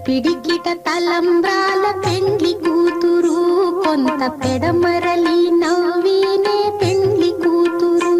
పిడికిట తలంబ్రాల పెండ్లి కూతురు, కొంత పెడమరలి నవ్వినే పెండ్లి కూతురు.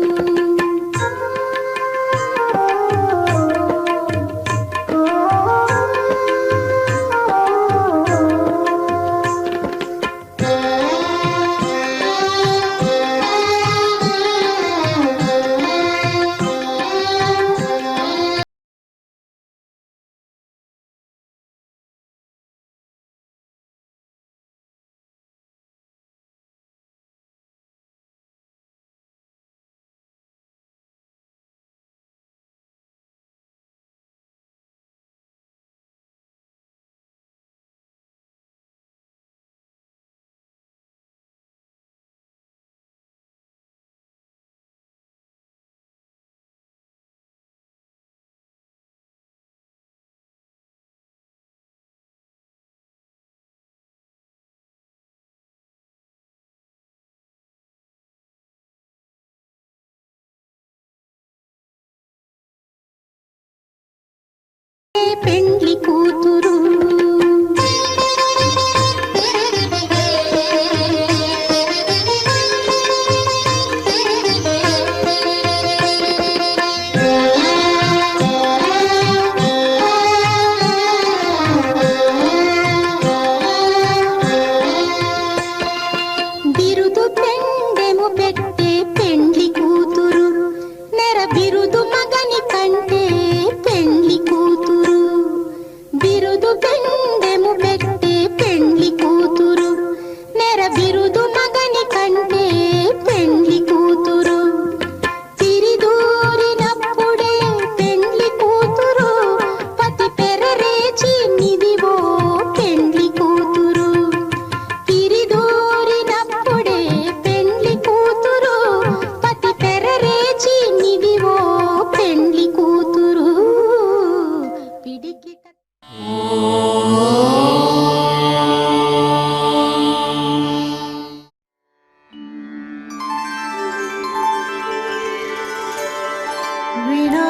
विना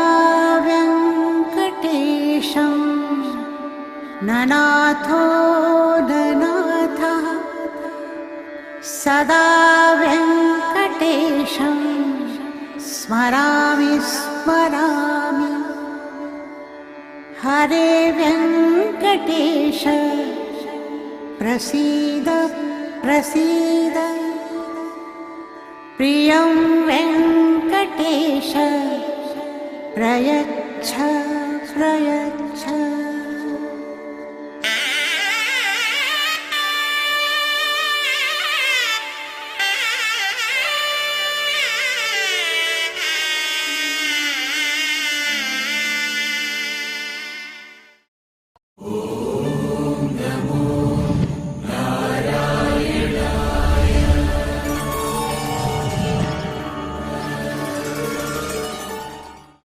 वेङ्कटेशं ननाथो ननाथः सदा वेङ्कटेशं स्मरामि स्मरामि हरे वेङ्कटेश प्रसीद प्रसीद प्रियं वेङ्कटेश प्रयच्छ प्रयच्छ